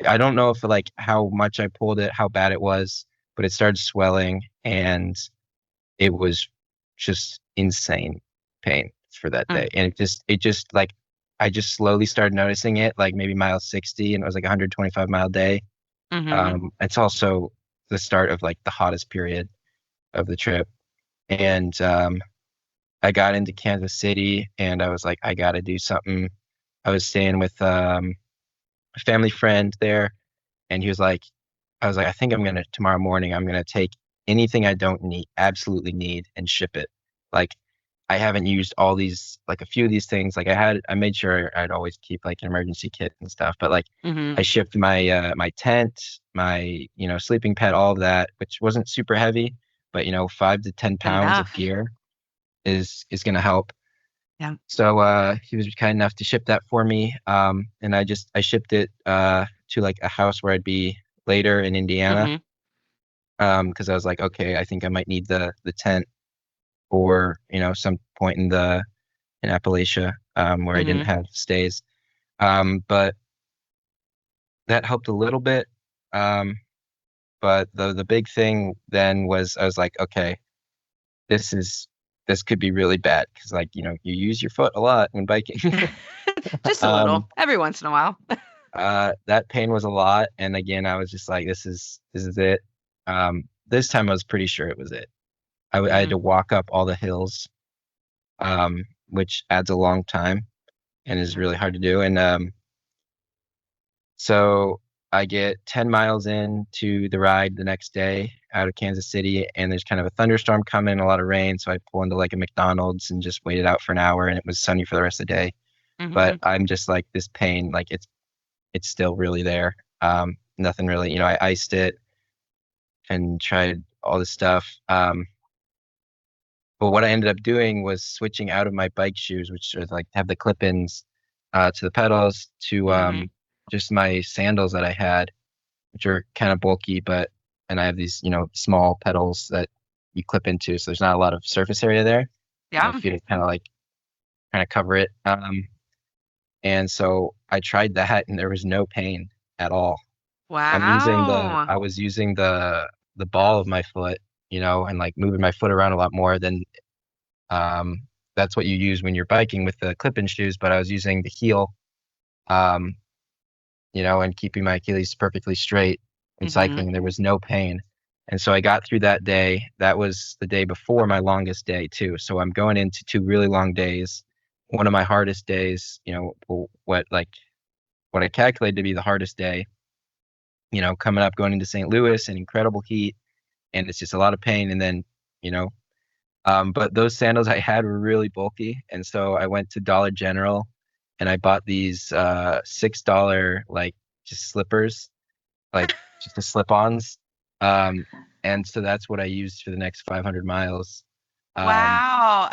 I don't know if like how much I pulled it, how bad it was, but it started swelling and it was just insane pain for that day. Mm. And it just like I just slowly started noticing it, like maybe mile 60, and it was like a 125-mile day. Mm-hmm. It's also the start of like the hottest period of the trip. And I got into Kansas City and I was like, I gotta do something. I was staying with a family friend there, and he was like, I was like, I think tomorrow morning, I'm gonna take anything I don't need, absolutely need, and ship it. Like, I haven't used all these, like a few of these things. Like I made sure I'd always keep like an emergency kit and stuff. But like, Mm-hmm. I shipped my my tent, my sleeping pad, all of that, which wasn't super heavy, but 5 to 10 pounds of Enough. gear is gonna help. Yeah. So he was kind enough to ship that for me. And I shipped it to like a house where I'd be later in Indiana. Mm-hmm. Because I was like, okay, I think I might need the tent or some point in Appalachia where I didn't Mm-hmm. have stays. But that helped a little bit. But the big thing then was I was like, okay, this could be really bad because like you use your foot a lot when biking. Just a um, little, every once in a while. that pain was a lot, and again, I was just like, this is it. This time I was pretty sure it was it. I had Mm-hmm. to walk up all the hills, which adds a long time and is really hard to do. And so I get 10 miles into the ride the next day out of Kansas City, and there's kind of a thunderstorm coming, a lot of rain. So I pull into like a McDonald's and just waited out for an hour, and it was sunny for the rest of the day. Mm-hmm. But I'm just like, this pain, like it's still really there. Nothing really, I iced it and tried all this stuff. But what I ended up doing was switching out of my bike shoes, which are like have the clip-ins to the pedals, to Mm-hmm. just my sandals that I had, which are kind of bulky, and I have these, small pedals that you clip into, so there's not a lot of surface area there. My Yeah. feet kind of cover it. And so I tried that, and there was no pain at all. Wow. I was using the ball of my foot, and like moving my foot around a lot more than that's what you use when you're biking with the clip-in shoes, but I was using the heel, um, and keeping my Achilles perfectly straight in Mm-hmm. cycling. There was no pain. And so I got through that day. That was the day before my longest day too. So I'm going into 2 really long days. One of my hardest days, what I calculated to be the hardest day, coming up, going into St. Louis and incredible heat, and it's just a lot of pain. And then, but those sandals I had were really bulky, and so I went to Dollar General and I bought these $6 like just slippers, like just the slip-ons. Um, and so that's what I used for the next 500 miles Wow.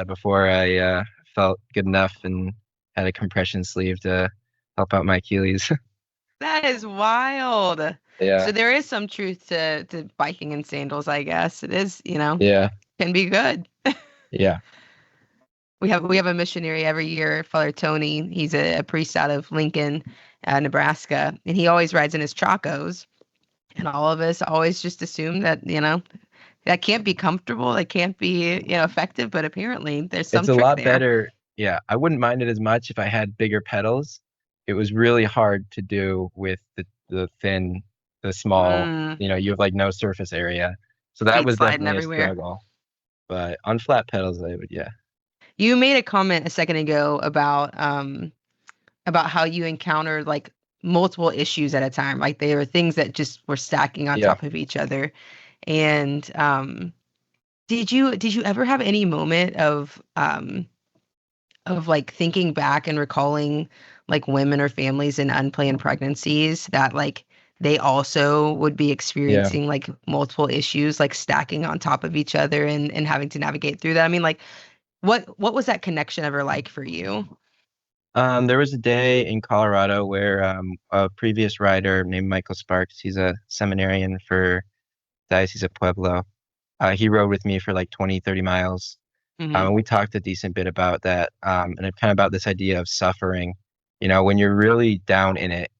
before I felt good enough and had a compression sleeve to help out my Achilles. That is wild. So Yeah, there is some truth to biking in sandals, I guess. It is, yeah, can be good. yeah, We have a missionary every year, Father Tony. He's a priest out of Lincoln, Nebraska, and he always rides in his Chacos. And all of us always just assume that, that can't be comfortable, that can't be, effective, but apparently there's some it's a trick lot there. better. Yeah, I wouldn't mind it as much if I had bigger pedals. It was really hard to do with the thin, the small, Mm, you have like no surface area. So that feet was sliding definitely a everywhere. struggle. But on flat pedals, I would, yeah. You made a comment a second ago about how you encountered like multiple issues at a time. Like there were things that just were stacking on Yeah. top of each other. And did you ever have any moment of like thinking back and recalling like women or families in unplanned pregnancies that like they also would be Yeah. experiencing like multiple issues like stacking on top of each other and having to navigate through that? I mean, like what was that connection ever like for you? There was a day in Colorado where a previous rider named Michael Sparks, he's a seminarian for Diocese of Pueblo. He rode with me for like 20, 30 miles. Hmm. And we talked a decent bit about that, and kind of about this idea of suffering. When you're really down in it,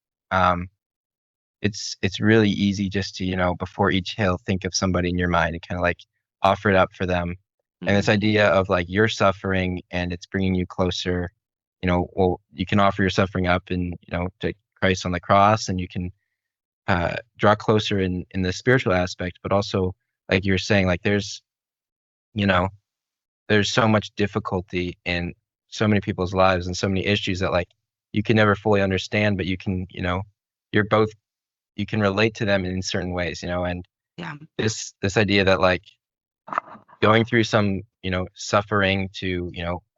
It's really easy just to, before each hill, think of somebody in your mind and kind of like offer it up for them. And this idea of like you're suffering and it's bringing you closer, well, you can offer your suffering up and, to Christ on the cross, and you can draw closer in the spiritual aspect, but also like you're saying, like you know, there's so much difficulty in so many people's lives and so many issues that like you can never fully understand, but you can, you're both, you can relate to them in certain ways, and Yeah. this idea that like going through some, suffering to,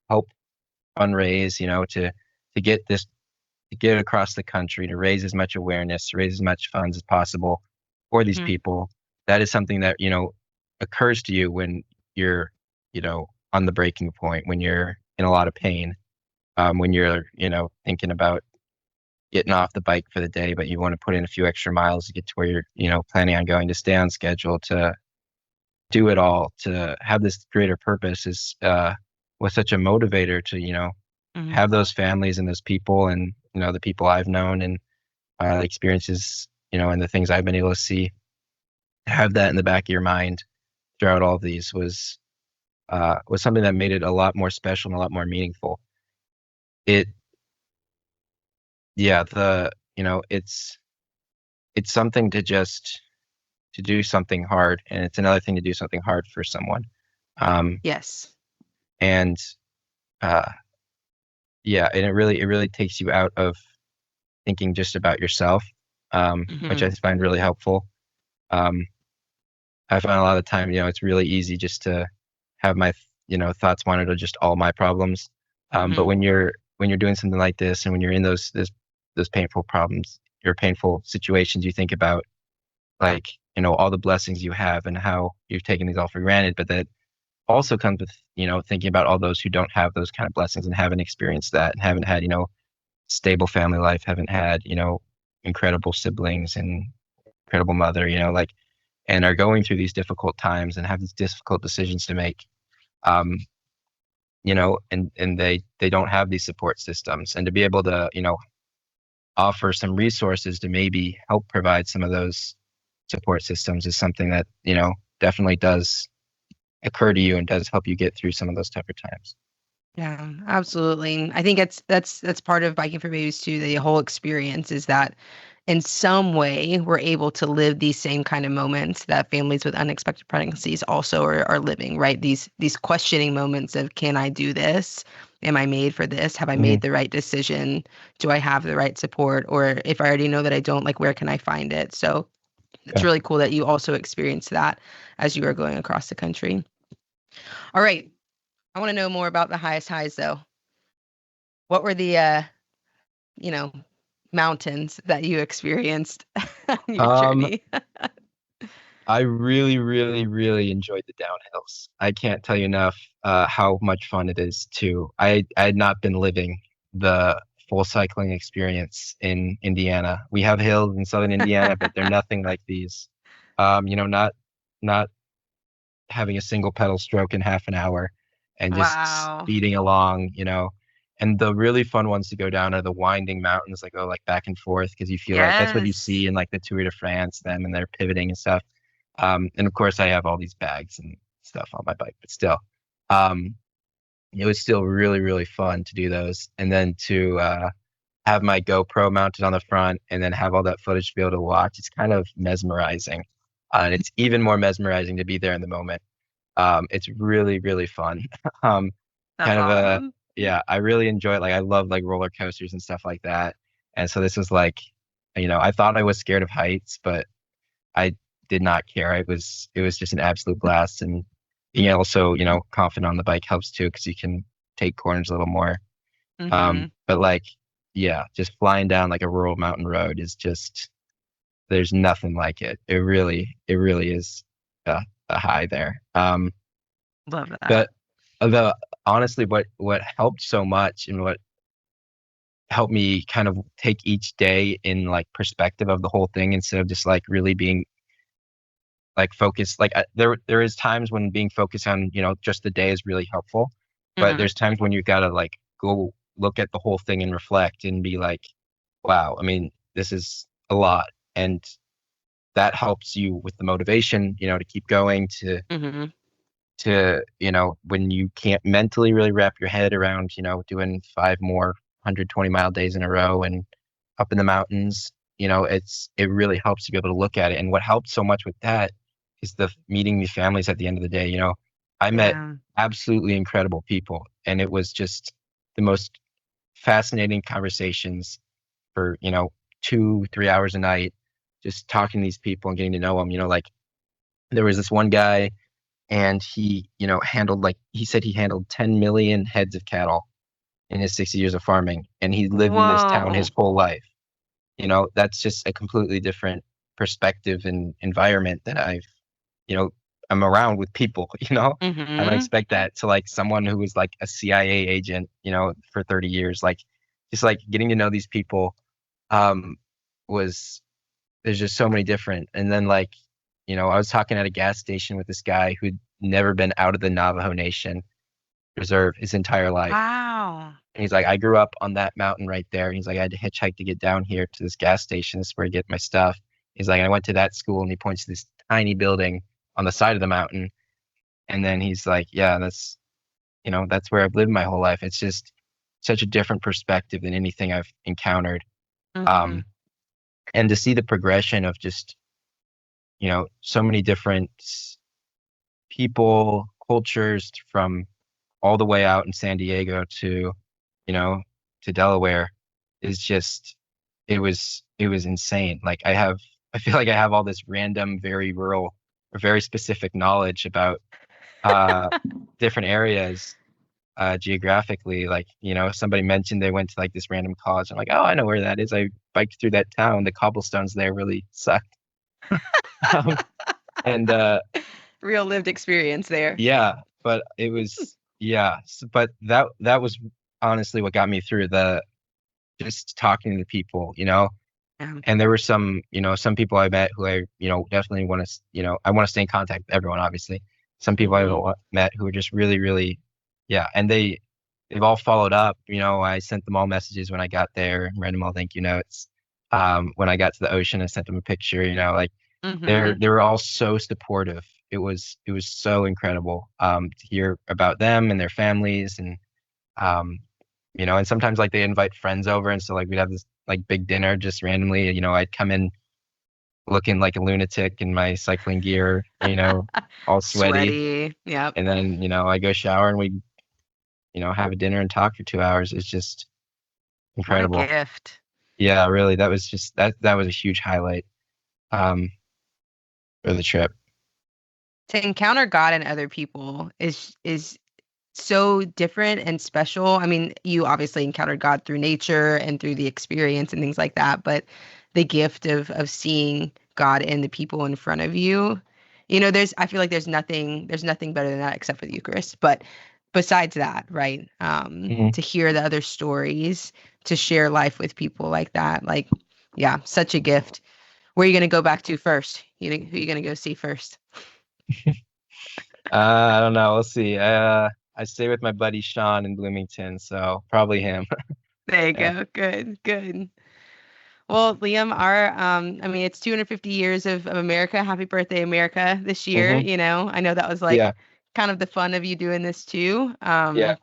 help fundraise, to get this, to get it across the country, to raise as much awareness, to raise as much funds as possible for these people. That is something that, occurs to you when you're, on the breaking point, when you're in a lot of pain, when you're, thinking about getting off the bike for the day, but you want to put in a few extra miles to get to where you're, planning on going, to stay on schedule, to do it all, to have this greater purpose is, was such a motivator to, have those families and those people and, the people I've known and, experiences, and the things I've been able to see, have that in the back of your mind throughout all of these was something that made it a lot more special and a lot more meaningful. It's something to do something hard, and it's another thing to do something hard for someone. Yes. And and it really takes you out of thinking just about yourself, which I find really helpful. I find a lot of the time, it's really easy just to have my, thoughts wander to just all my problems. But when you're doing something like this, and when you're in those painful problems or painful situations, you think about like, all the blessings you have and how you've taken these all for granted. But that also comes with, thinking about all those who don't have those kind of blessings and haven't experienced that and haven't had, stable family life, haven't had, incredible siblings and incredible mother, and are going through these difficult times and have these difficult decisions to make. And they don't have these support systems, and to be able to, offer some resources to maybe help provide some of those support systems is something that, definitely does occur to you and does help you get through some of those tougher times. Yeah, absolutely. I think that's part of Biking for Babies too. The whole experience is that in some way we're able to live these same kind of moments that families with unexpected pregnancies also are living, right? These questioning moments of, can I do this? Am I made for this? Have I made the right decision? Do I have the right support? Or if I already know that I don't, like, where can I find it? So it's really cool that you also experienced that as you were going across the country. All right. I want to know more about the highest highs, though. What were the, mountains that you experienced on your journey? I really, really, really enjoyed the downhills. I can't tell you enough how much fun it is too. I had not been living the full cycling experience in Indiana. We have hills in southern Indiana, but they're nothing like these. Not having a single pedal stroke in half an hour and just speeding along, And the really fun ones to go down are the winding mountains that go like back and forth, because you feel like that's what you see in like the Tour de France, them and they're pivoting and stuff. And of course I have all these bags and stuff on my bike, but still, it was still really, really fun to do those. And then to have my GoPro mounted on the front and then have all that footage to be able to watch, it's kind of mesmerizing. And it's even more mesmerizing to be there in the moment. It's really, really fun. I really enjoy it. Like I love like roller coasters and stuff like that. And so this was like, I thought I was scared of heights, but I did not care. It was just an absolute blast. And being also, confident on the bike helps too, because you can take corners a little more. But like, just flying down like a rural mountain road is just, there's nothing like it. It really is a high there. Love that. But honestly, what helped so much and what helped me kind of take each day in like perspective of the whole thing, instead of just like really being like focused. Like there is times when being focused on, just the day is really helpful, but there's times when you've got to like go look at the whole thing and reflect and be like, wow, I mean, this is a lot. And that helps you with the motivation, you know, to keep going, Mm-hmm. you know, when you can't mentally really wrap your head around, you know, doing 5 more 120-mile days in a row and up in the mountains, you know, it really helps to be able to look at it. And what helped so much with that is the meeting these families at the end of the day. You know, I met Yeah. absolutely incredible people, and it was just the most fascinating conversations for, you know, 2, 3 hours a night, just talking to these people and getting to know them. You know, like there was this one guy, and he, you know, he said he handled 10 million heads of cattle in his 60 years of farming, and he lived in this town Whoa. his whole life. You know, that's just a completely different perspective and environment that you know, I'm around with people, you know. I don't Mm-hmm. expect that to like someone who was like a CIA agent, you know, for 30 years. Like just like getting to know these people um was there's just so many different. And then like, you know, I was talking at a gas station with this guy who'd never been out of the Navajo Nation reserve his entire life. Wow. And he's like, I grew up on that mountain right there. And he's like, I had to hitchhike to get down here to this gas station. This is where I get my stuff. He's like, I went to that school, and he points to this tiny building on the side of the mountain. And then he's like, yeah, that's, you know, that's where I've lived my whole life. It's just such a different perspective than anything I've encountered. Mm-hmm. Um, and to see the progression of just, you know, so many different people, cultures from all the way out in San Diego to, you know, to Delaware is just it was insane. Like I feel like I have all this random, very rural or very specific knowledge about uh different areas geographically. Like, you know, somebody mentioned they went to like this random college. I'm like, oh, I know where that is. I biked through that town. The cobblestones there really suck. Um, and Real lived experience there. yeah, but it was yeah, but that was honestly what got me through the just talking to people, you know. Yeah. And there were some, you know, some people I met who I, you know, definitely want to, you know, I want to stay in contact with everyone, obviously. Some people Mm-hmm. I met who were just really, really, yeah. And they've all followed up. You know, I sent them all messages when I got there, read them all thank you notes. When I got to the ocean, I sent them a picture. You know, like Mm-hmm. they were all so supportive. It was so incredible to hear about them and their families, and um, you know, and sometimes like they invite friends over, and so like we'd have this like big dinner just randomly. You know, I'd come in looking like a lunatic in my cycling gear, you know, all sweaty, Sweaty. Yep. and then you know I go shower and we, you know, have a dinner and talk for 2 hours. It's just What a incredible. gift. Yeah, really, that was just that was a huge highlight um for the trip. To encounter God and other people is so different and special. I mean, you obviously encountered God through nature and through the experience and things like that, but the gift of seeing God and the people in front of you, you know, I feel like there's nothing better than that except for the Eucharist. But besides that, right? Mhm. To hear the other stories, to share life with people like that, like, yeah, such a gift. Where are you gonna go back to first? Who you gonna go see first? I don't know. We'll see. I stay with my buddy Sean in Bloomington, so probably him. There you Yeah. go. Good, good. Well, Liam, I mean, it's 250 years of America. Happy birthday, America, this year. Hmm. You know, I know that was Yeah. like kind of the fun of you doing this too. Yeah.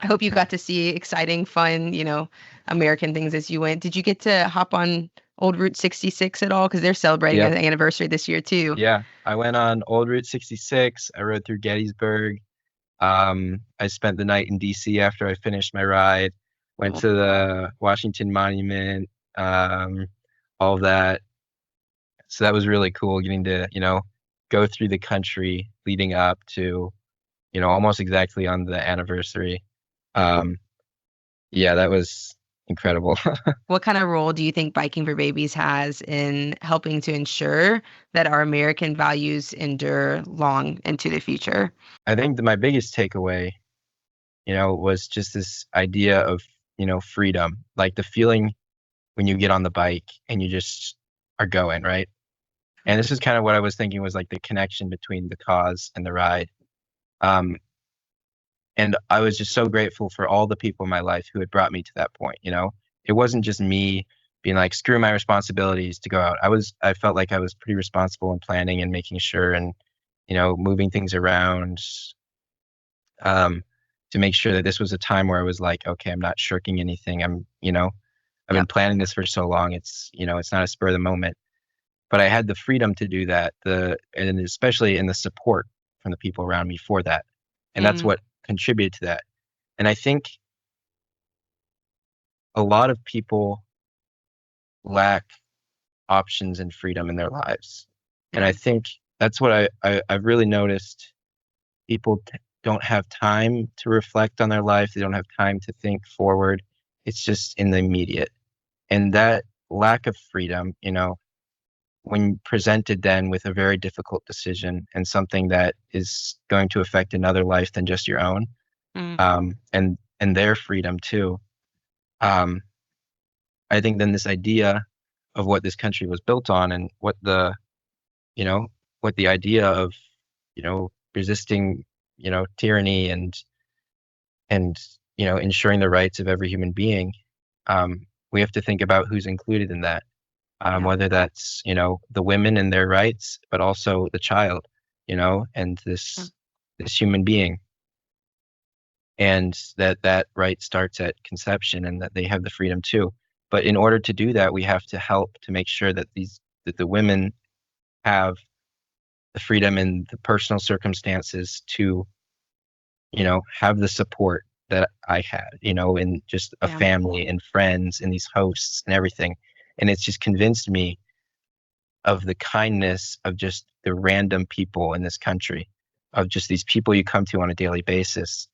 I hope you got to see exciting, fun, American things as you went. Did you get to hop on Old Route 66 at all? Because they're celebrating Yeah. an anniversary this year too. Yeah. I went on Old Route 66. I rode through Gettysburg. I spent the night in DC after I finished my ride. Went Cool. to the Washington Monument, um, all of that. So that was really cool getting to, you know, go through the country leading up to, you know, almost exactly on the anniversary. Um, yeah, that was incredible. What kind of role do you think Biking for Babies has in helping to ensure that our American values endure long into the future? I think that my biggest takeaway, you know, was just this idea of, you know, freedom, like the feeling when you get on the bike and you just are going, right? And this is kind of what I was thinking was like the connection between the cause and the ride. Um, and I was just so grateful for all the people in my life who had brought me to that point, you know? It wasn't just me being like, screw my responsibilities to go out. I felt like I was pretty responsible in planning and making sure and, moving things around, to make sure that this was a time where I was like, okay, I'm not shirking anything. I've been planning this for so long. It's not a spur of the moment, but I had the freedom to do that. And especially in the support from the people around me for that. And that's what contributed to that. And I think a lot of people lack options and freedom in their lives. And I think that's what I've really noticed. People don't have time to reflect on their life. They don't have time to think forward. It's just in the immediate. And that lack of freedom, when presented then with a very difficult decision and something that is going to affect another life than just your own, and their freedom too. I think then this idea of what this country was built on and what the idea of, resisting, tyranny and ensuring the rights of every human being, we have to think about who's included in that, whether that's, the women and their rights, but also the child, and this human being. And that right starts at conception and that they have the freedom too. But in order to do that, we have to help to make sure that the women have the freedom and the personal circumstances to, have the support that I had, in just a family and friends and these hosts and everything. And it's just convinced me of the kindness of just the random people in this country, of just these people you come to on a daily basis,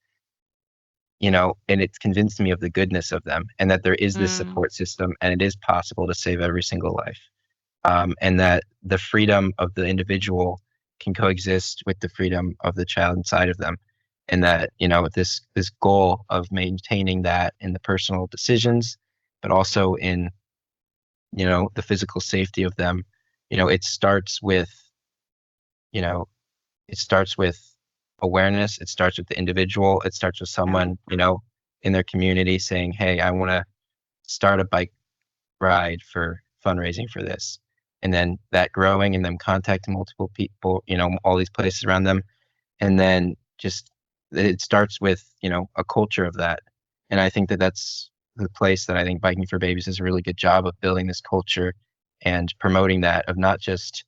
and it's convinced me of the goodness of them and that there is this support system and it is possible to save every single life. And that the freedom of the individual can coexist with the freedom of the child inside of them. And that, this goal of maintaining that in the personal decisions, but also in, the physical safety of them, it starts with awareness. It starts with the individual. It starts with someone, in their community saying, hey, I want to start a bike ride for fundraising for this. And then that growing and them contacting multiple people, all these places around them. And then just it starts with, a culture of that. And I think that that's the place that I think Biking for Babies does a really good job of building this culture and promoting that, of not just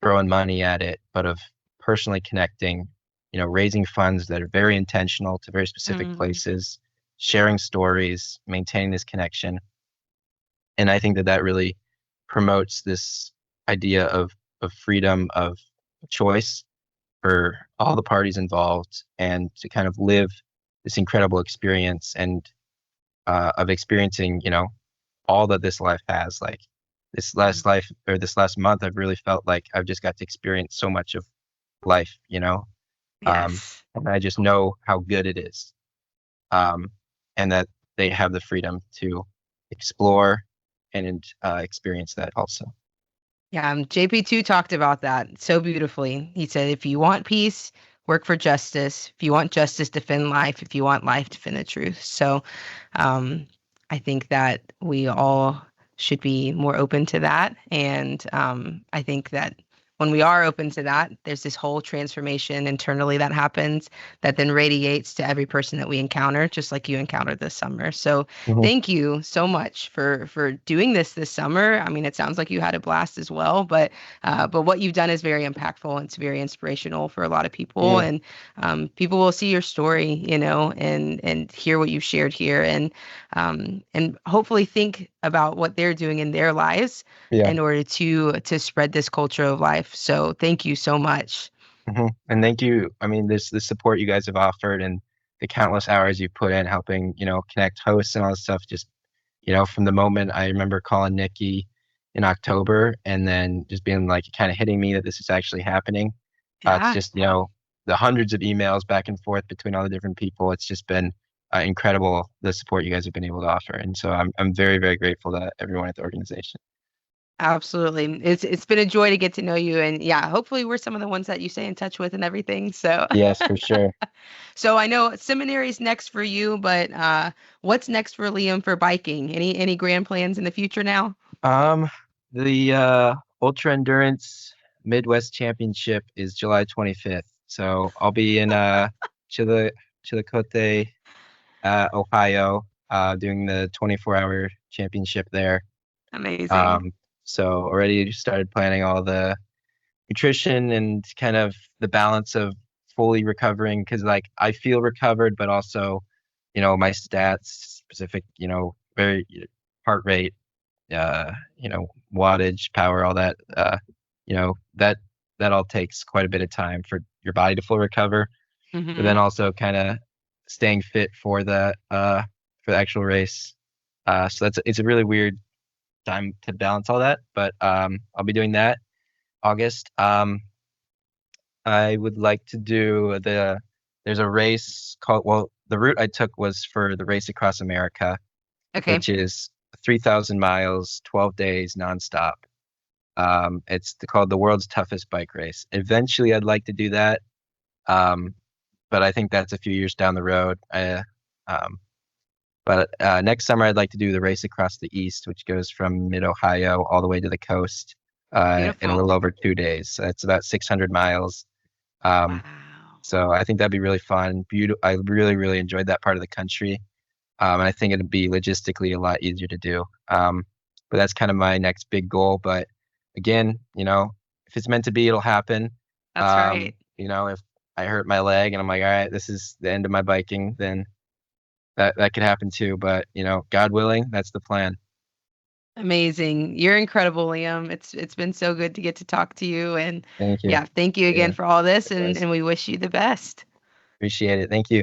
throwing money at it, but of personally connecting, raising funds that are very intentional to very specific places, sharing stories, maintaining this connection. And I think that really promotes this idea of freedom of choice for all the parties involved, and to kind of live this incredible experience and of experiencing, all that this life has. Like this last month, I've really felt like I've just got to experience so much of life, and I just know how good it is, and that they have the freedom to explore and experience that also. Yeah, JP2 talked about that so beautifully. He said, if you want peace, work for justice. If you want justice, defend life. If you want life, defend the truth. So I think that we all should be more open to that. And I think that when we are open to that, there's this whole transformation internally that happens that then radiates to every person that we encounter, just like you encountered this summer. So thank you so much for doing this summer. I mean, it sounds like you had a blast as well, but what you've done is very impactful. It's very inspirational for a lot of people, and people will see your story, and hear what you've shared here, and hopefully think about what they're doing in their lives in order to spread this culture of life. So thank you so much. And thank you. I mean, the support you guys have offered and the countless hours you've put in helping, connect hosts and all this stuff. Just, from the moment I remember calling Nikki in October and then just being like, kind of hitting me that this is actually happening. It's just, the hundreds of emails back and forth between all the different people. It's just been incredible, the support you guys have been able to offer. And so I'm very, very grateful to everyone at the organization. Absolutely. It's been a joy to get to know you. And hopefully we're some of the ones that you stay in touch with and everything. So yes, for sure. So I know seminary's next for you, but what's next for Liam for biking? Any grand plans in the future now? The Ultra Endurance Midwest Championship is July 25th. So I'll be in Chillicothe, Ohio, doing the 24-hour championship there. Amazing. So already started planning all the nutrition and kind of the balance of fully recovering, because like I feel recovered, but also, my stats, specific, very heart rate, wattage, power, all that, that all takes quite a bit of time for your body to fully recover. But then also kind of staying fit for the actual race. So it's a really weird time to balance all that. But I'll be doing that August. I would like to do there's a race called, the route I took was for the Race Across America, Okay. which is 3,000 miles, 12 days nonstop. It's called the world's toughest bike race. Eventually, I'd like to do that, but I think that's a few years down the road. But next summer, I'd like to do the Race Across the East, which goes from mid-Ohio all the way to the coast in a Beautiful. little over 2 days. So it's about 600 miles. Wow. So I think that'd be really fun. Beautiful. I really, really enjoyed that part of the country. And I think it'd be logistically a lot easier to do. But that's kind of my next big goal. But again, if it's meant to be, it'll happen. That's right. If I hurt my leg and I'm like, all right, this is the end of my biking, then that could happen too. But God willing, that's the plan. Amazing. You're incredible, Liam. It's been so good to get to talk to you. And Thank you. yeah, thank you again Yeah, for all this. likewise. And we wish you the best. Appreciate it. Thank you.